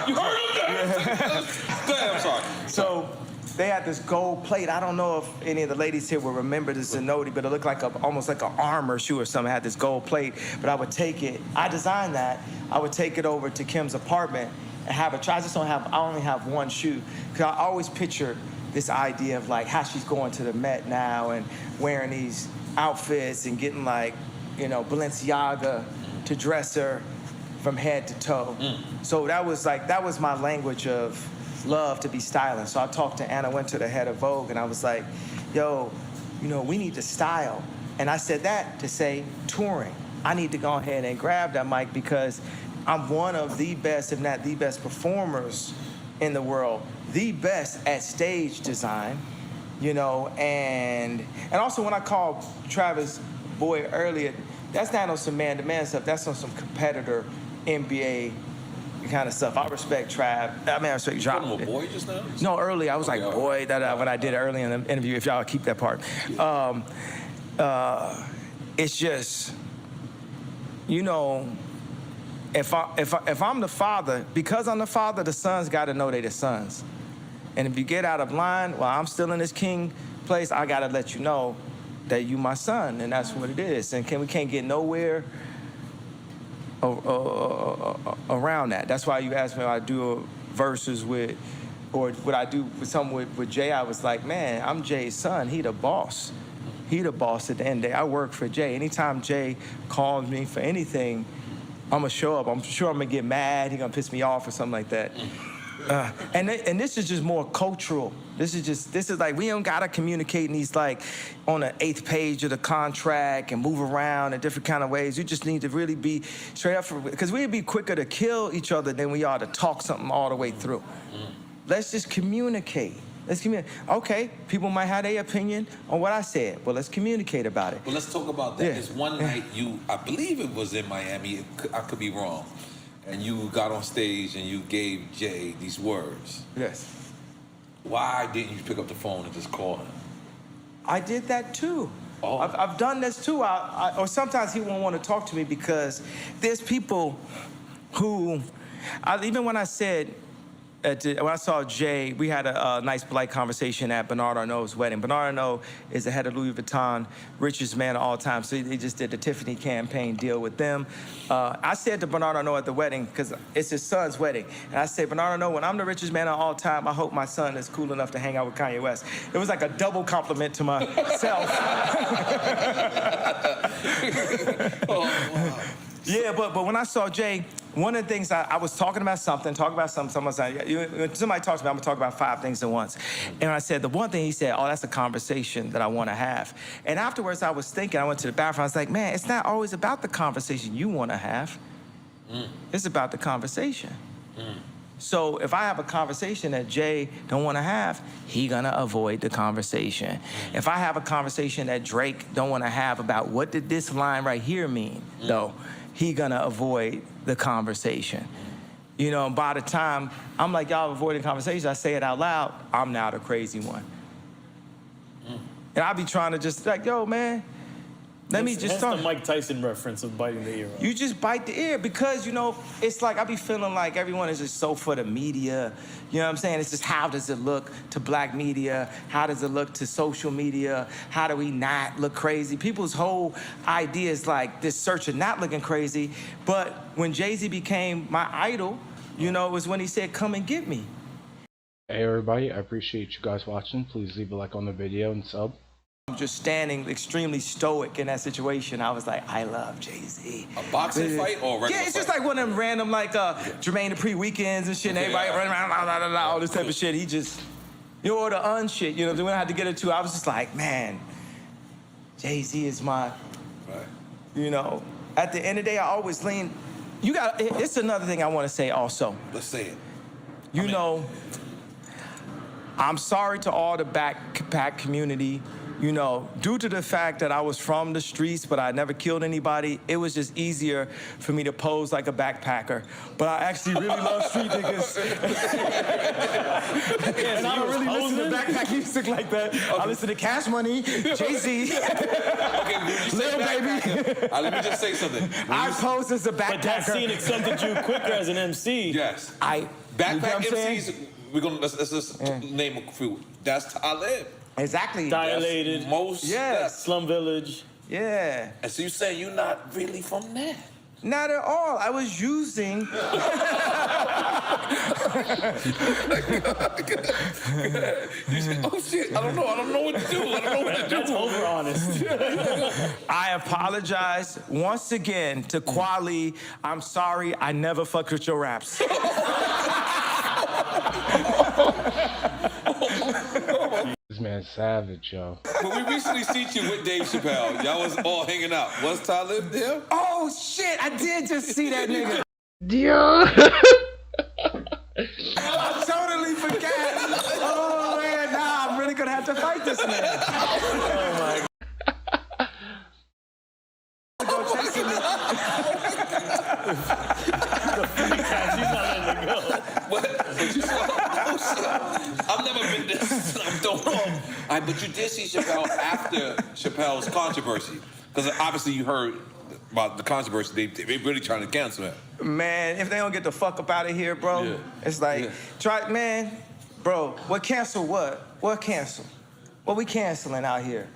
You heard him? Go ahead, I'm sorry. So they had this gold plate. I don't know if any of the ladies here will remember this Zanotti, but it looked like almost like an armor shoe or something. It had this gold plate, but I would take it. I designed that. I would take it over to Kim's apartment and have her try. I only have one shoe, because I always picture this idea of like how she's going to the Met now and wearing these outfits and getting like, Balenciaga to dress her from head to toe. So that was my language of love, to be styling. So I talked to Anna Wintour, the head of Vogue, and I was like, yo, we need to style. And I said that to say touring. I need to go ahead and grab that mic, because I'm one of the best, if not the best performers in the world, the best at stage design, and also when I called Travis Boyd earlier, that's not on some man-to-man stuff, that's on some competitor NBA kind of stuff. I respect Trav. I respect John. You called him a boy just now? No, early. I was like, boy, when I did it early in the interview, if y'all keep that part. It's just, if I'm the father, because I'm the father, the sons got to know they the sons. And if you get out of line while I'm still in this king place, I got to let you know that you my son, and that's what it is. And we can't get nowhere around that. That's why you asked me if I do verses with, or what I do with something with Jay. I was like, man, I'm Jay's son. He the boss. He the boss at the end of the day. I work for Jay. Anytime Jay calls me for anything, I'm gonna show up. I'm sure I'm gonna get mad. He gonna piss me off or something like that. And this is just more cultural. This is like, we don't gotta communicate in these like on the 8th page of the contract and move around in different kind of ways. You just need to really be straight up, because we'd be quicker to kill each other than we are to talk something all the way through. Let's just communicate. Let's communicate. Okay, people might have their opinion on what I said. Well, let's communicate about it. Well, let's talk about that. Because one night I believe it was in Miami, I could be wrong, and you got on stage and you gave Jay these words. Yes. Why didn't you pick up the phone and just call him? I did that too. Oh. I've done this too. Or sometimes he won't want to talk to me, because there's people who, even when I said, when I saw Jay, we had a nice, polite conversation at Bernard Arnault's wedding. Bernard Arnault is the head of Louis Vuitton, richest man of all time. So they just did the Tiffany campaign deal with them. I said to Bernard Arnault at the wedding, because it's his son's wedding, and I said, Bernard Arnault, when I'm the richest man of all time, I hope my son is cool enough to hang out with Kanye West. It was like a double compliment to myself. Oh, wow. Yeah, but when I saw Jay, one of the things I was talking about something, when somebody talks to me, I'm gonna talk about 5 things at once. And I said, the one thing he said, oh, that's a conversation that I wanna have. And afterwards I was thinking, I went to the bathroom, I was like, man, it's not always about the conversation you wanna have. It's about the conversation. So if I have a conversation that Jay don't wanna have, he gonna avoid the conversation. If I have a conversation that Drake don't wanna have about what did this line right here mean, though, he gonna avoid the conversation. You know, and by the time I'm like, y'all avoiding conversations, I say it out loud, I'm now the crazy one. And I be trying to just like, yo, man, let me just talk. That's the Mike Tyson reference of biting the ear off. You just bite the ear because, you know, it's like I be feeling like everyone is just so for the media. You know what I'm saying? It's just how does it look to black media? How does it look to social media? How do we not look crazy? People's whole idea is like this search of not looking crazy. But when Jay-Z became my idol, you know, it was when he said, come and get me. Hey everybody, I appreciate you guys watching. Please leave a like on the video and sub. I'm just standing extremely stoic in that situation. I was like, I love Jay-Z. A boxing fight or a regular Yeah, it's just fight? like one of them random like Jermaine Dupri weekends and shit. And everybody running around, all this type of shit. He just, you know, or the shit. You know, we don't have to get into. I was just like, man, Jay-Z is my, you know. At the end of the day, I always lean. You got. It's another thing I want to say also. Let's say it. You know, I'm sorry to all the backpack community. You know, due to the fact that I was from the streets, but I never killed anybody, it was just easier for me to pose like a backpacker. But I actually really love street niggas. And I don't really listen to backpack music like that. I listen to Cash Money, Jay-Z, Lil Baby. Let me just say something. I pose as a backpacker. But that scene accepted you quicker as an MC. Yes. Backpack MCs, let's just name a few. That's Talib. Exactly. Dilated. Most. Yes. Slum Village. Yeah. And so you saying you're not really from there? Not at all. I was using. You said, oh shit, I don't know what to do. That's over honest. I apologize once again to Kweli. I'm sorry, I never fucked with your raps. This man's savage, yo. But we recently seen you with Dave Chappelle. Y'all was all hanging out. Was Talib there? Oh shit, I did just see that nigga. Yo. I totally forgot. Oh man, nah, I'm really gonna have to fight this man. Oh my God. Go chasing me. She's not letting it go. But you saw, oh shit. I've never been this. But you did see Chappelle after Chappelle's controversy. Because obviously you heard about the controversy. They really trying to cancel him. Man, if they don't get the fuck up out of here, bro, it's like, man, bro, what cancel what? What cancel? What we canceling out here?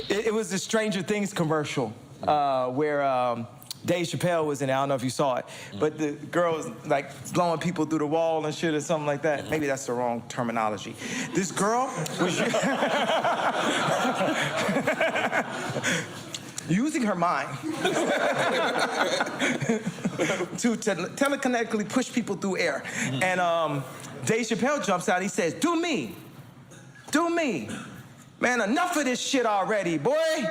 It was the Stranger Things commercial where Dave Chappelle was in it. I don't know if you saw it, but the girl was like blowing people through the wall and shit or something like that. Maybe that's the wrong terminology. This girl was using her mind to telekinetically push people through air. And Dave Chappelle jumps out. He says, "Do me, do me, man. Enough of this shit already, boy."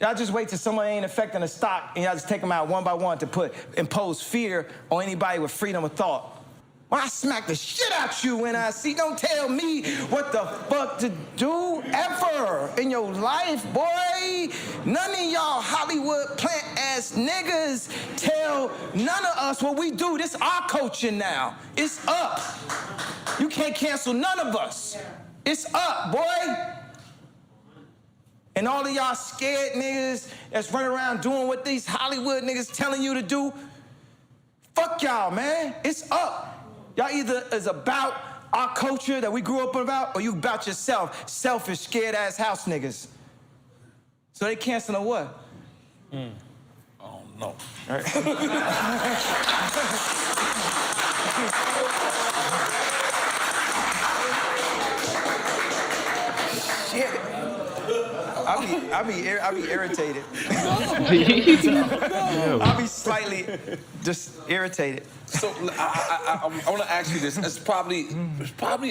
Y'all just wait till someone ain't affecting the stock and y'all just take them out one by one to impose fear on anybody with freedom of thought. Well, I smack the shit out you when I see. Don't tell me what the fuck to do ever in your life, boy. None of y'all Hollywood plant-ass niggas tell none of us what we do. This our culture now. It's up. You can't cancel none of us. It's up, boy. And all of y'all scared niggas that's running around doing what these Hollywood niggas telling you to do, fuck y'all, man. It's up. Y'all either is about our culture that we grew up about, or you about yourself, selfish, scared-ass house niggas. So they canceling what? Oh, no. All right. Shit. I be irritated. I'll be slightly just irritated. So I want to ask you this. It's probably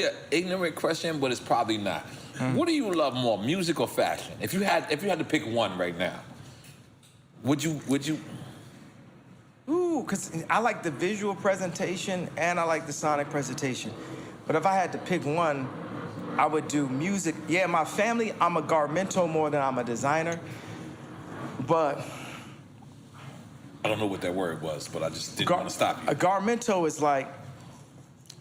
an ignorant question, but it's probably not. What do you love more, music or fashion? If you had to pick one right now, would you? Ooh, because I like the visual presentation and I like the sonic presentation. But if I had to pick one, I would do music. Yeah, my family, I'm a garmento more than I'm a designer. But I don't know what that word was, but I just didn't want to stop you. A garmento is like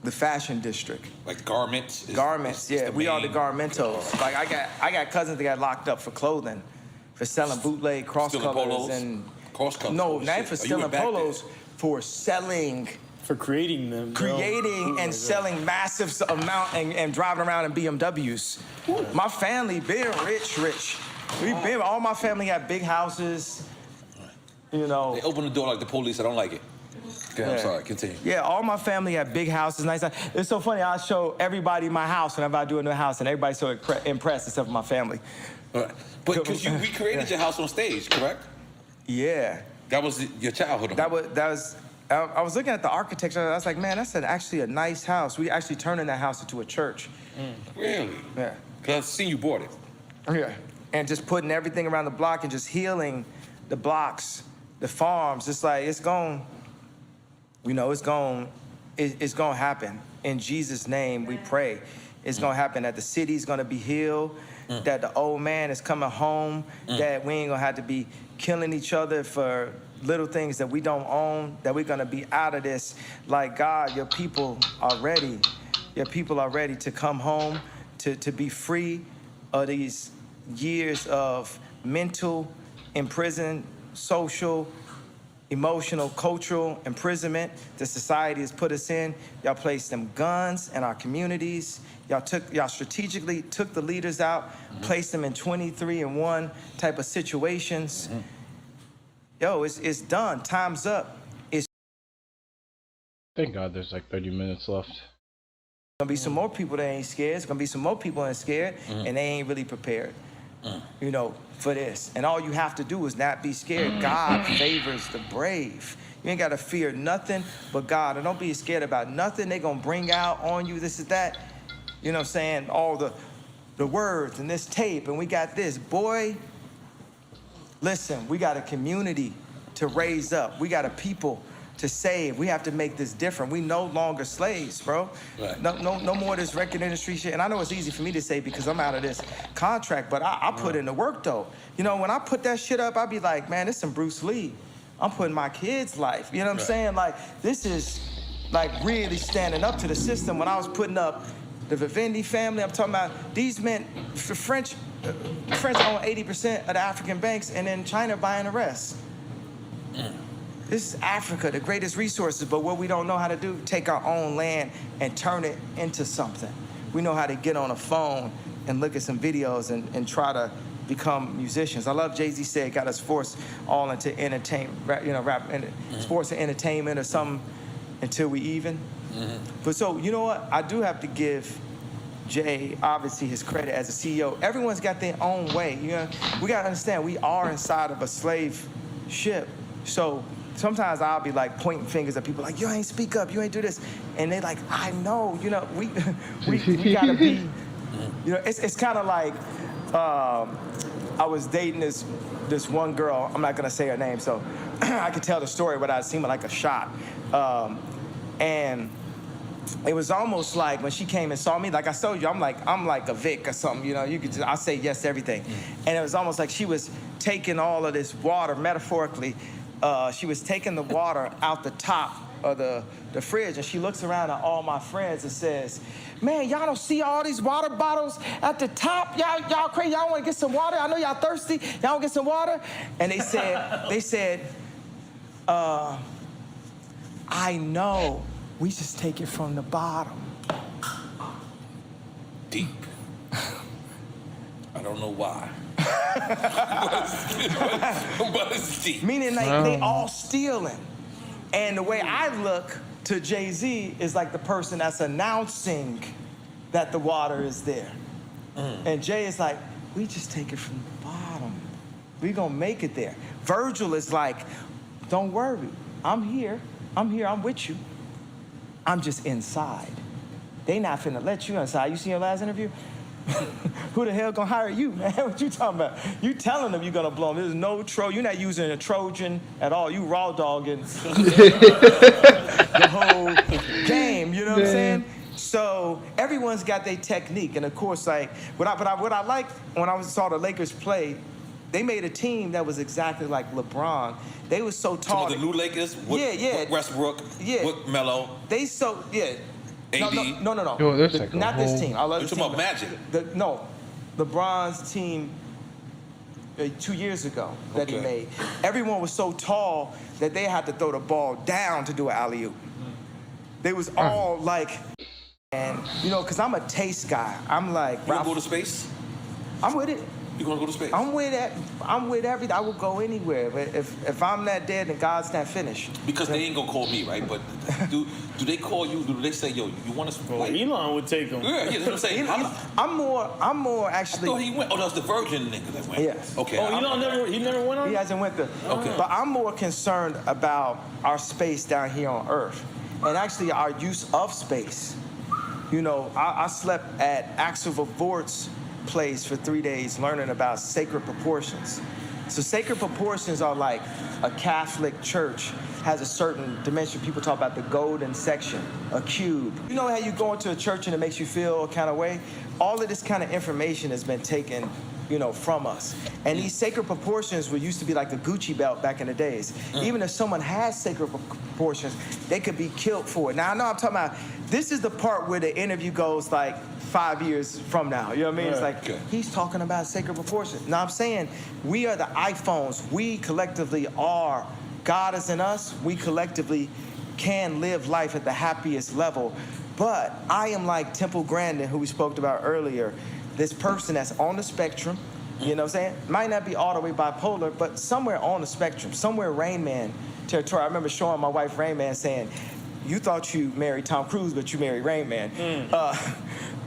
the fashion district. Like garments? Garments, yeah. We are the garmentos. Like I got cousins that got locked up for clothing, for selling bootleg cross colors and cross colors. no, not for stealing polos, for selling. For creating them. And selling massive amount and driving around in BMWs. My family been rich. All my family had big houses. You know. They open the door like the police. I don't like it. Okay, I'm sorry. Continue. Yeah, all my family had big houses, nice. It's so funny. I show everybody my house whenever I do a new house, and everybody's so impressed except for my family. All right. But because you recreated your house on stage, correct? Yeah. That was your childhood. That was. I was looking at the architecture. I was like, man, that's actually a nice house. We actually turning that house into a church. Really? Yeah. Because I've seen you bought it. Yeah. And just putting everything around the block and just healing the blocks, the farms. It's like it's going to happen. In Jesus' name, we pray. It's going to happen that the city's going to be healed, that the old man is coming home, that we ain't going to have to be killing each other for little things that we don't own, that we're going to be out of this. Like, God, your people are ready. Your people are ready to come home, to be free of these years of mental imprisonment, social, emotional, cultural imprisonment that society has put us in. Y'all placed them guns in our communities. Y'all strategically took the leaders out, placed them in 23-and-1 type of situations. Yo, it's done. Time's up. Thank God there's like 30 minutes left. Gonna be some more people that ain't scared. It's gonna be some more people that ain't scared, and they ain't really prepared, for this. And all you have to do is not be scared. God favors the brave. You ain't gotta fear nothing but God. And don't be scared about nothing they gonna bring out on you, this is that. You know what I'm saying? All the words and this tape, and we got this. Boy, listen, we got a community to raise up. We got a people to save. We have to make this different. We no longer slaves, bro. Right. No more of this record industry shit. And I know it's easy for me to say because I'm out of this contract, but I put in the work though. You know, when I put that shit up, I be like, man, this some Bruce Lee. I'm putting my kids' life. You know what I'm saying? Like, this is like really standing up to the system. When I was putting up the Vivendi family, I'm talking about these men, the French own 80% of the African banks, and then China buying the rest. This is Africa, the greatest resources, but what we don't know how to do, take our own land and turn it into something. We know how to get on a phone and look at some videos and try to become musicians. I love Jay-Z said, got us forced all into entertainment, rap, sports and entertainment or something until we even. But so, you know what? I do have to give Jay, obviously, his credit as a CEO. Everyone's got their own way. You know, we gotta understand we are inside of a slave ship. So sometimes I'll be like pointing fingers at people like, you ain't speak up, you ain't do this. And they like, I know, we gotta be, it's kind of like, I was dating this one girl, I'm not gonna say her name, so I could tell the story without it seeming like a shot. And it was almost like when she came and saw me, like I told you, I'm like a Vic or something, I say yes to everything. And it was almost like she was taking all of this water, metaphorically, she was taking the water out the top of the fridge, and she looks around at all my friends and says, man, y'all don't see all these water bottles at the top? Y'all crazy, y'all wanna get some water? I know y'all thirsty, y'all wanna get some water? And they said, I know, we just take it from the bottom. Deep. I don't know why. but it's deep. Meaning they all stealing. And the way I look to Jay-Z is like the person that's announcing that the water is there. And Jay is like, we just take it from the bottom. We gonna make it there. Virgil is like, don't worry, I'm here, I'm with you. I'm just inside. They not finna let you inside. You see your last interview? Who the hell gonna hire you, man? What you talking about? You telling them you're gonna blow them. There's no you're not using a Trojan at all. You raw dogging the whole game, you know what I'm saying? So everyone's got their technique. And of course, like, what I like when I saw the Lakers play they made a team that was exactly like LeBron. They were so tall. The new Lakers? With Westbrook? With Melo? They AD? No. Yo, there's like not this team. I love You're this talking team. about Magic? No. LeBron's team 2 years ago that he made. Everyone was so tall that they had to throw the ball down to do an alley-oop. They was all like, and because I'm a taste guy. I'm like, you gonna go to space? I'm with it. You gonna go to space? I'm with everything. I will go anywhere. But if I'm not dead, then God's not finished. Because they ain't gonna call me, right? But do they call you? Do they say, yo, you want us? Like, Elon would take him. Yeah, that's what I'm saying. I'm more actually. I thought he went. Oh, that was the Virgin nigga that went. Yes. Okay. Oh, he never went on? He hasn't went there. Okay. But I'm more concerned about our space down here on Earth, and actually our use of space. I slept at Axel Vort's place for 3 days learning about sacred proportions. So sacred proportions are like a Catholic church has a certain dimension. People talk about the golden section, a cube. You know how you go into a church and it makes you feel a kind of way? All of this kind of information has been taken, from us. And these sacred proportions used to be like the Gucci belt back in the days. Even if someone has sacred proportions, they could be killed for it. Now, I know I'm talking about, this is the part where the interview goes like 5 years from now. You know what I mean? It's like, he's talking about sacred proportions. Now, I'm saying we are the iPhones. We collectively are. God is in us. We collectively can live life at the happiest level. But I am like Temple Grandin, who we spoke about earlier, this person that's on the spectrum, you know what I'm saying? Might not be all the way bipolar, but somewhere on the spectrum, somewhere Rain Man territory. I remember showing my wife Rain Man saying, you thought you married Tom Cruise, but you married Rain Man.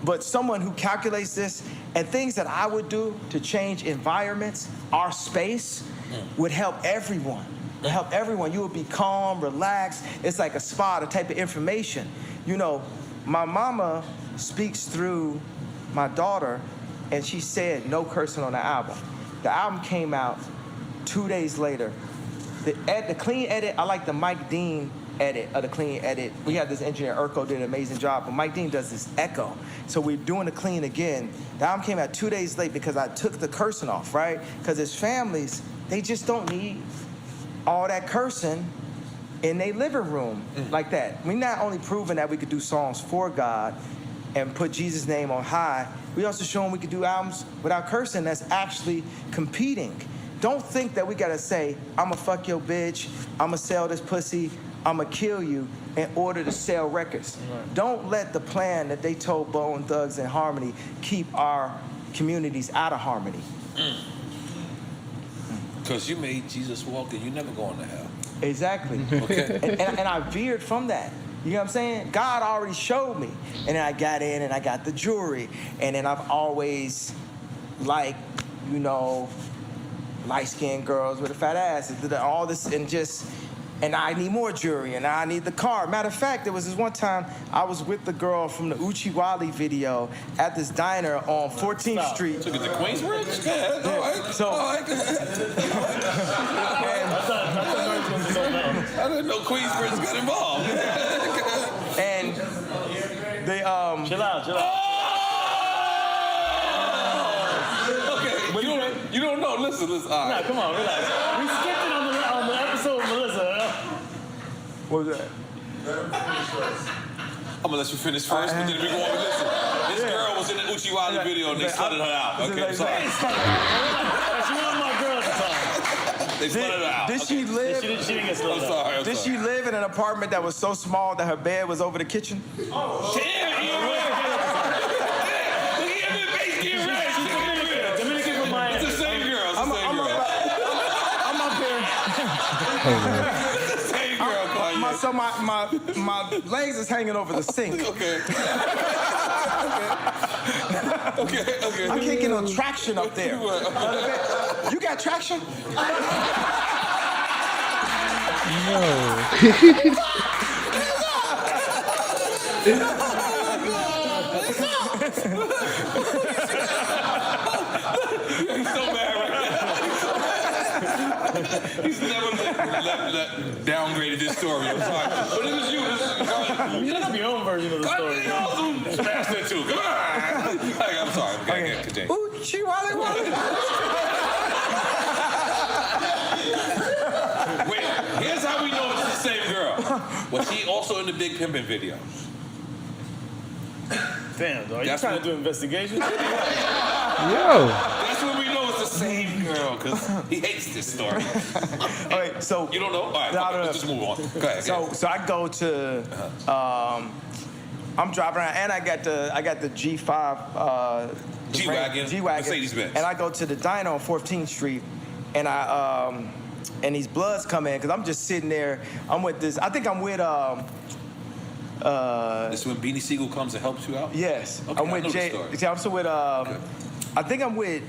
But someone who calculates this and things that I would do to change environments, our space, would help everyone. It would help everyone. You would be calm, relaxed. It's like a spa, the type of information. My mama speaks through my daughter, and she said no cursing on the album. The album came out 2 days later. The clean edit, I like the Mike Dean edit of the clean edit. We had this engineer, Urko, did an amazing job, but Mike Dean does this echo. So we're doing the clean again. The album came out 2 days late because I took the cursing off, right? Because as families, they just don't need all that cursing in their living room like that. We're not only proving that we could do songs for God and put Jesus' name on high, we also showing we could do albums without cursing that's actually competing. Don't think that we gotta say, I'ma fuck your bitch, I'ma sell this pussy, I'ma kill you in order to sell records. Right. Don't let the plan that they told Bone Thugs and Harmony keep our communities out of harmony. Because you made Jesus walk and you never going to hell. Exactly. Okay. And I veered from that. You know what I'm saying? God already showed me. And then I got in and I got the jewelry. And then I've always liked, light-skinned girls with a fat ass. All this and I need more jewelry and I need the car. Matter of fact, there was this one time I was with the girl from the Uchi Wally video at this diner on 14th Street. Took it to Queensbridge? Yeah, all right. So, I didn't know Queensbridge got involved. And they Chill out. Okay, you don't know. Listen. All right. Nah, come on, relax. We skipped it on the episode with Melissa. What was that? I'm gonna let you finish first, but then we go on to listen. This girl was in the Uchi Wally video and they slutted her out. Okay, I'm sorry. She wasn't my girl at the time. They slutted her out. Did she live? She didn't get slutted I'm sorry. Did she live in an apartment that was so small that her bed was over the kitchen? Oh, damn, Dominican from Miami. It's the same girl. It's the same girl. I'm up here. It's the same girl, Kanye. So my legs is hanging over the sink. Okay. Okay. I can't get no traction up there. You got traction? He's so mad right now. He's never downgraded this story. I'm sorry. But it was you. You have your own version of the story. I smashed that too. Come on. I'm sorry. Okay, continue. Ooh, she Wally. Was she also in the Big Pimpin' video? Damn, dog. You trying to do investigation? Yo. That's when we know it's the same girl, because he hates this story. All right, so You don't know? All right, let's just move on. Go ahead. So I go to, I'm driving around, and I got the G5, G-Wagon, Mercedes-Benz. and I go to the diner on 14th Street, and and these Bloods come in, because I'm just sitting there. I'm with this, I think I'm with, This is when Beanie Siegel comes and helps you out? yes. Okay, I'm with I know Jay, the story. see, I'm so with, I think I'm with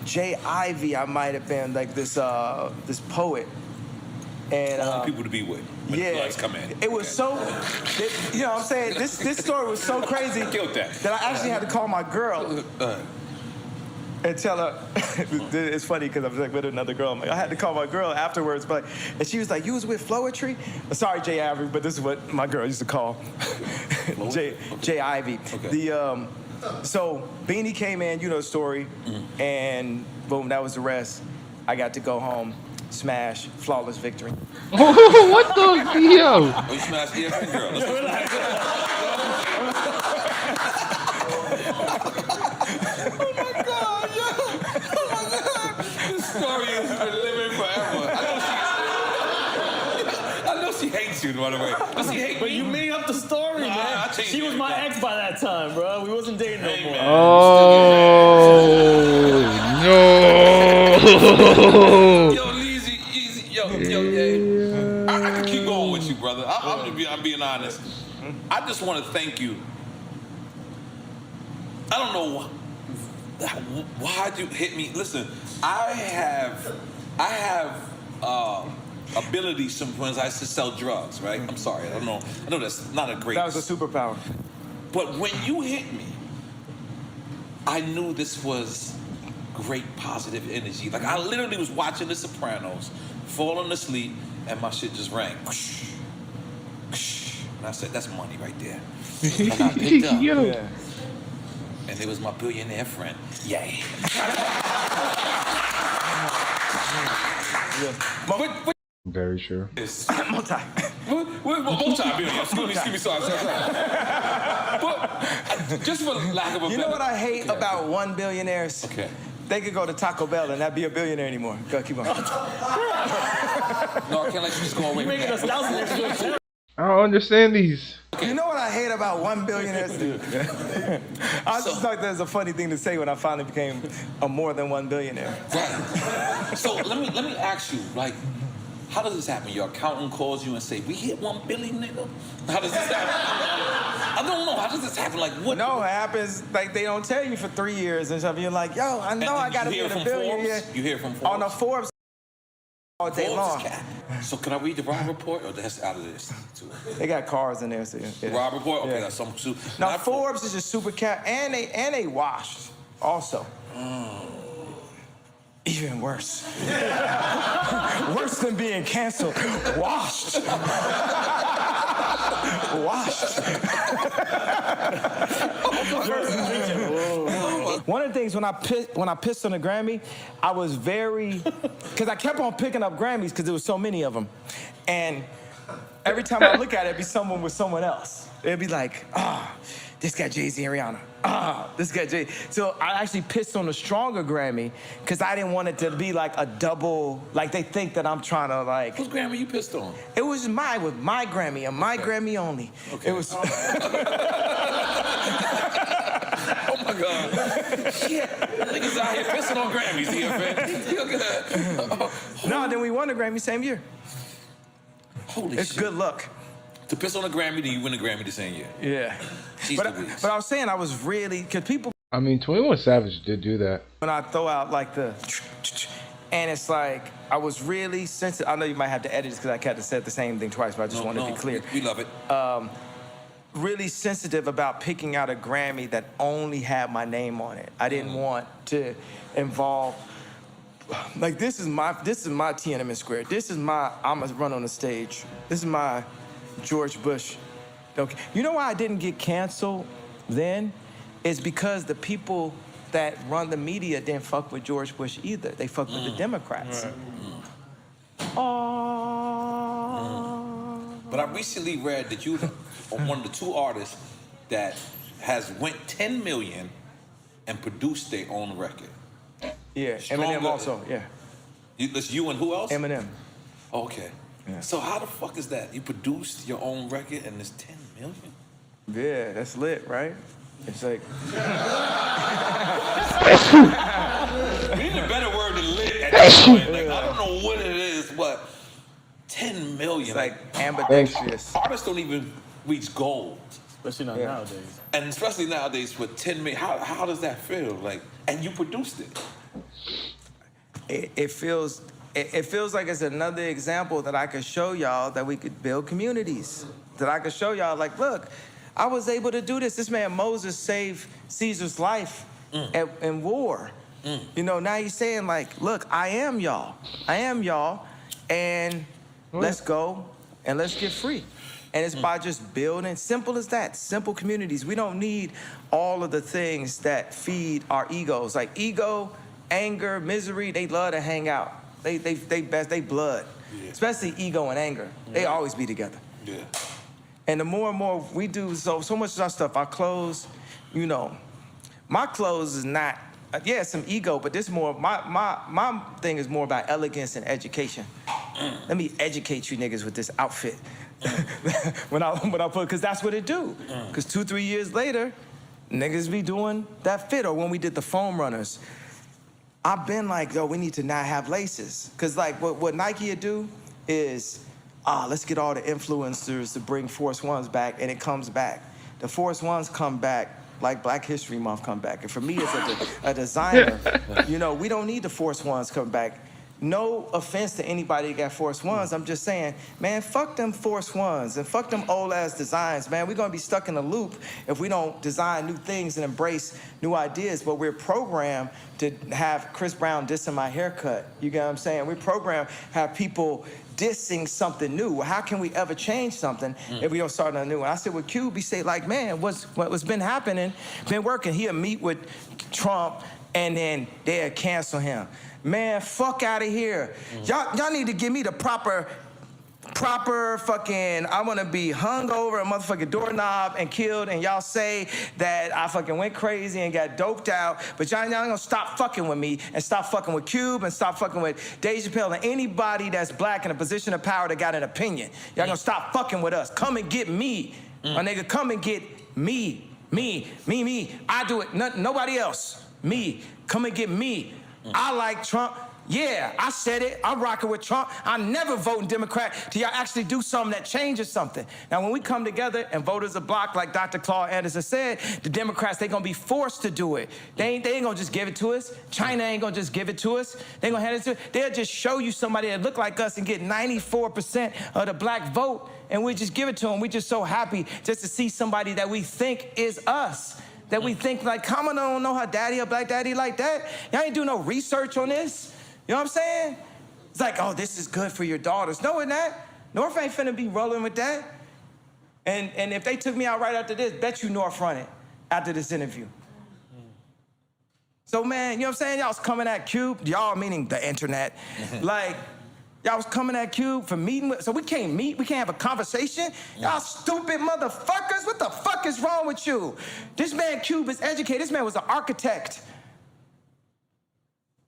Jay Ivy, I might have been, like this poet. And People to be with when the Bloods come in. It was you know what I'm saying? This story was so crazy Killed that. I actually had to call my girl and tell her. It's funny because I was like with another girl. I had to call my girl afterwards, and she was like, "You was with Floetry?" Sorry, Jay Ivy, but this is what my girl used to call Jay Ivy. Okay. So Beanie came in, you know the story, and boom, that was the rest. I got to go home. Smash, flawless victory. What the? Yo. Oh, you smashed the EFN girl. This story has been living forever. I know she hates you, by the way. Does she hate But me? you made up the story, man. I changed She was it. my ex by that time, bro. We wasn't dating no more. Oh no. Yo, easy. Yo, yeah. I can keep going with you, brother. I'm being honest. I just want to thank you. I don't know why'd you hit me. Listen, I have ability sometimes I used to sell drugs, right? I'm sorry, I don't know. I know that's not a great. That was a superpower. But when you hit me, I knew this was great positive energy. Like I literally was watching The Sopranos, falling asleep, and my shit just rang. And I said, that's money right there. And I picked up. Yo. Yeah. And it was my billionaire friend. Yay. Very true. Multi-billionaire. Excuse me, sorry. But just for lack of a You know what I hate about one billionaires? Okay. They could go to Taco Bell and not be a billionaire anymore. Go, keep on. No, I can't let you just go away. You making us thousands. I don't understand these. You know what I hate about one billionaire? I just thought that was a funny thing to say when I finally became a more than one billionaire. Right. So let me ask you, like, how does this happen? Your accountant calls you and say, "We hit 1 billion, nigga." How does this happen? I don't know. How does this happen? Like, what? No, it happens like they don't tell you for 3 years and stuff. You're like, yo, I know I gotta be in a billion. You hear from Forbes? On the Forbes all day long. So can I read the Rob Report, or that's out of this too? They got cars in there, so yeah. Rob Report? Okay, Yeah. that's some soup. Now Forbes is just super cap, and they washed also. Even worse. Worse than being canceled. Washed. Washed. One of the things when I pissed on the Grammy, I was very, because I kept on picking up Grammys because there was so many of them, and every time I look at it, it'd be someone with someone else. It'd be like, this got Jay-Z and Rihanna. This got Jay. So I actually pissed on a stronger Grammy because I didn't want it to be like a double, like they think that I'm trying to like. Whose Grammy you pissed on? It was my Grammy and my Grammy only. Okay. It was. Oh my God. Shit. Niggas out here pissing on Grammys here, man. No, then we won the Grammy same year. Holy It's shit. good luck. To piss on a Grammy, then you win a Grammy the same year. Yeah. Jeez But Louise. I was saying I was really, because people, I mean, 21 Savage did do that. when I throw out like the, and it's like, I was really sensitive. I know you might have to edit this because I had to say the same thing twice, but I just wanted to be clear. We love it. Really sensitive about picking out a Grammy that only had my name on it. I didn't want to involve, like this is my Tiananmen Square. This is my, I'm gonna run on the stage. This is my George Bush. Okay. You know why I didn't get canceled then? Is because the people that run the media didn't fuck with George Bush either. They fucked with the Democrats. Right. But I recently read that you are one of the 2 artists that has went 10 million and produced their own record. Yeah, Stronger- Eminem also, yeah. That's you and who else? Eminem. Okay. Yeah. So how the fuck is that? You produced your own record and it's 10 million? Yeah, that's lit, right? It's like... We need a better word than lit at this point. Like, I don't know what it is, but 10 million. It's like ambidextrous. Artists don't even reach gold. Especially not nowadays. And especially nowadays with 10 million, how does that feel? Like, and you produced it. It feels like it's another example that I could show y'all that we could build communities. That I could show y'all, like, look, I was able to do this. This man Moses saved Caesar's life in war. You know, now he's saying, like, look, I am y'all. I am y'all, and let's go and let's get free. And it's by just building, simple as that, simple communities. We don't need all of the things that feed our egos. Like ego, anger, misery, they love to hang out. They blood. Yeah. Especially ego and anger. Yeah. They always be together. Yeah. And the more and more we do so much of our stuff, our clothes, you know, my clothes is not, yeah, some ego, but this more, my thing is more about elegance and education. Let me educate you niggas with this outfit. when I put, because that's what it do. Because 2-3 years later, niggas be doing that fit. Or when we did the foam runners, I've been like, yo, we need to not have laces. Because like what Nike would do is, let's get all the influencers to bring Force Ones back, and it comes back. The Force Ones come back like Black History Month come back. And for me as a designer, you know, we don't need the Force Ones come back. No offense to anybody that got Force Ones. I'm just saying, man, fuck them Force Ones and fuck them old ass designs, man. We're gonna be stuck in a loop if we don't design new things and embrace new ideas. But we're programmed to have Chris Brown dissing my haircut. You get what I'm saying? We're programmed to have people dissing something new. How can we ever change something if we don't start on new? And I said with Cube, he say like, man, what's been happening, been working. He'll meet with Trump and then they'll cancel him. Man, fuck out of here. Y'all need to give me the proper fucking, I want to be hung over a motherfucking doorknob and killed, and y'all say that I fucking went crazy and got doped out, but y'all gonna stop fucking with me and stop fucking with Cube and stop fucking with Dave Chappelle and anybody that's black in a position of power that got an opinion. Y'all gonna stop fucking with us. Come and get me. My nigga, come and get me. Me. I do it, nobody else. Me. Come and get me. I like Trump. Yeah, I said it. I'm rocking with Trump. I'm never voting Democrat till y'all actually do something that changes something. Now, when we come together and vote as a block, like Dr. Claude Anderson said, the Democrats, they're going to be forced to do it. They ain't going to just give it to us. China ain't going to just give it to us. They going to hand it to us. They'll just show you somebody that look like us and get 94% of the black vote, and we just give it to them. We're just so happy just to see somebody that we think is us. That we think like, Kamala don't know her daddy or black daddy like that. Y'all ain't do no research on this. You know what I'm saying? It's like, oh, this is good for your daughters. No, it's not. North ain't finna be rolling with that. And if they took me out right after this, bet you North run it after this interview. So, man, you know what I'm saying? Y'all was coming at Cube. Y'all meaning the internet. Like, y'all was coming at Cube for meeting with, so we can't meet, we can't have a conversation? Y'all stupid motherfuckers, what the fuck is wrong with you? This man Cube is educated, this man was an architect.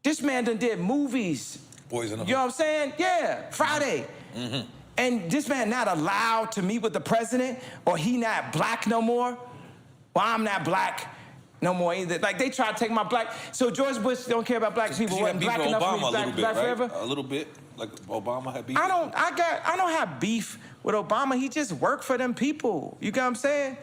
This man done did movies. Boys in the You know what I'm saying? Yeah, Friday. And this man not allowed to meet with the president, or he not black no more? Well, I'm not black no more either. Like, they try to take my black, so George Bush don't care about black people, wasn't black enough for me, black forever? A little bit, like Obama had beef. I don't have beef with Obama. He just worked for them people. You get what I'm saying?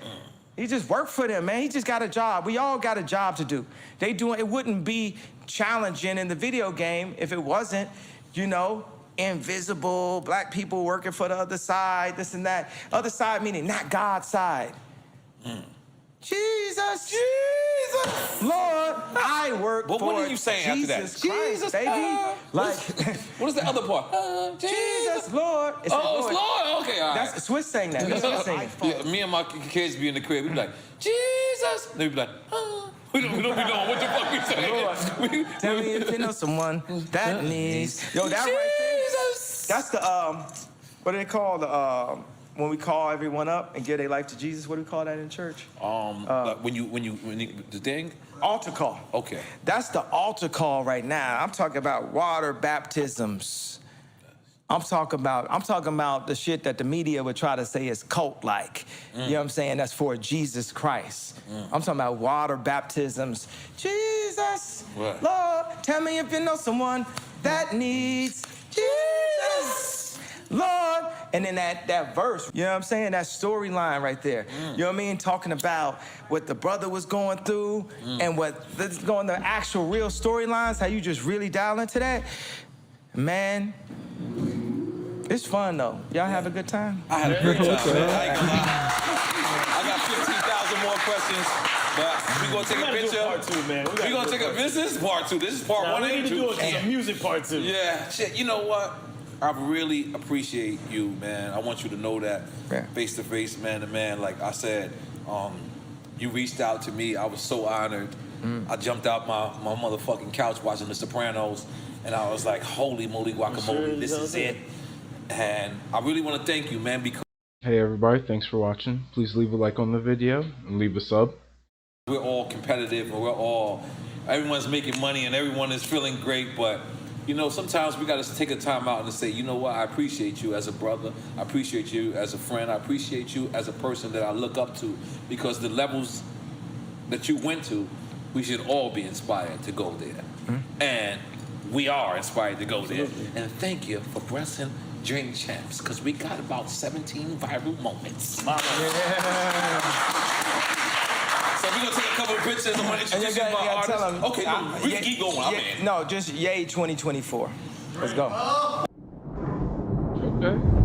He just worked for them, man. He just got a job. We all got a job to do. It wouldn't be challenging in the video game if it wasn't, you know, invisible, black people working for the other side, this and that. Other side meaning not God's side. Jesus, Lord, I work for what are you saying after that? Jesus Christ, baby. Like, what is the other part? Jesus, Lord. It's Lord. Okay, all right. That's Swiss saying that. Swiss saying yeah, me and my kids be in the crib. We be like, Jesus. They be like, We don't be knowing what the fuck we saying. Tell me if you know someone that needs. Yo, that right there, that's the, what do they call when we call everyone up and give their life to Jesus, what do we call that in church? When you the thing? Altar call. Okay. That's the altar call right now. I'm talking about water baptisms. I'm talking about the shit that the media would try to say is cult-like. You know what I'm saying? That's for Jesus Christ. I'm talking about water baptisms. Jesus, what? Lord, tell me if you know someone that needs Jesus, Lord. And then that verse, you know what I'm saying? That storyline right there. You know what I mean? Talking about what the brother was going through and what this going the actual real storylines, how you just really dial into that. Man, it's fun though. Y'all have a good time? I had a great time, man. I ain't gonna lie. I got 15,000 more questions, but we gonna take a picture. Part two, man. We gonna take a. This is part two. This is part one. We need to do a music part two. Yeah, shit. You know what? I really appreciate you, man. I want you to know that face to face, man to man. Like I said, you reached out to me. I was so honored. I jumped out my motherfucking couch watching The Sopranos, and I was like, holy moly guacamole, this is it. And I really want to thank you, man, because Hey everybody, thanks for watching. Please leave a like on the video and leave a sub. we're all competitive and everyone's making money and everyone is feeling great, but you know, sometimes we got to take a time out and say, you know what, I appreciate you as a brother, I appreciate you as a friend, I appreciate you as a person that I look up to, because the levels that you went to, we should all be inspired to go there. And we are inspired to go there. And thank you for blessing Drink Champs, because we got about 17 viral moments. So we're going to take a couple of pictures. I want to introduce you to my artists. Okay, no, we can keep going. I'm in. No, just yay 2024. Let's go. Okay.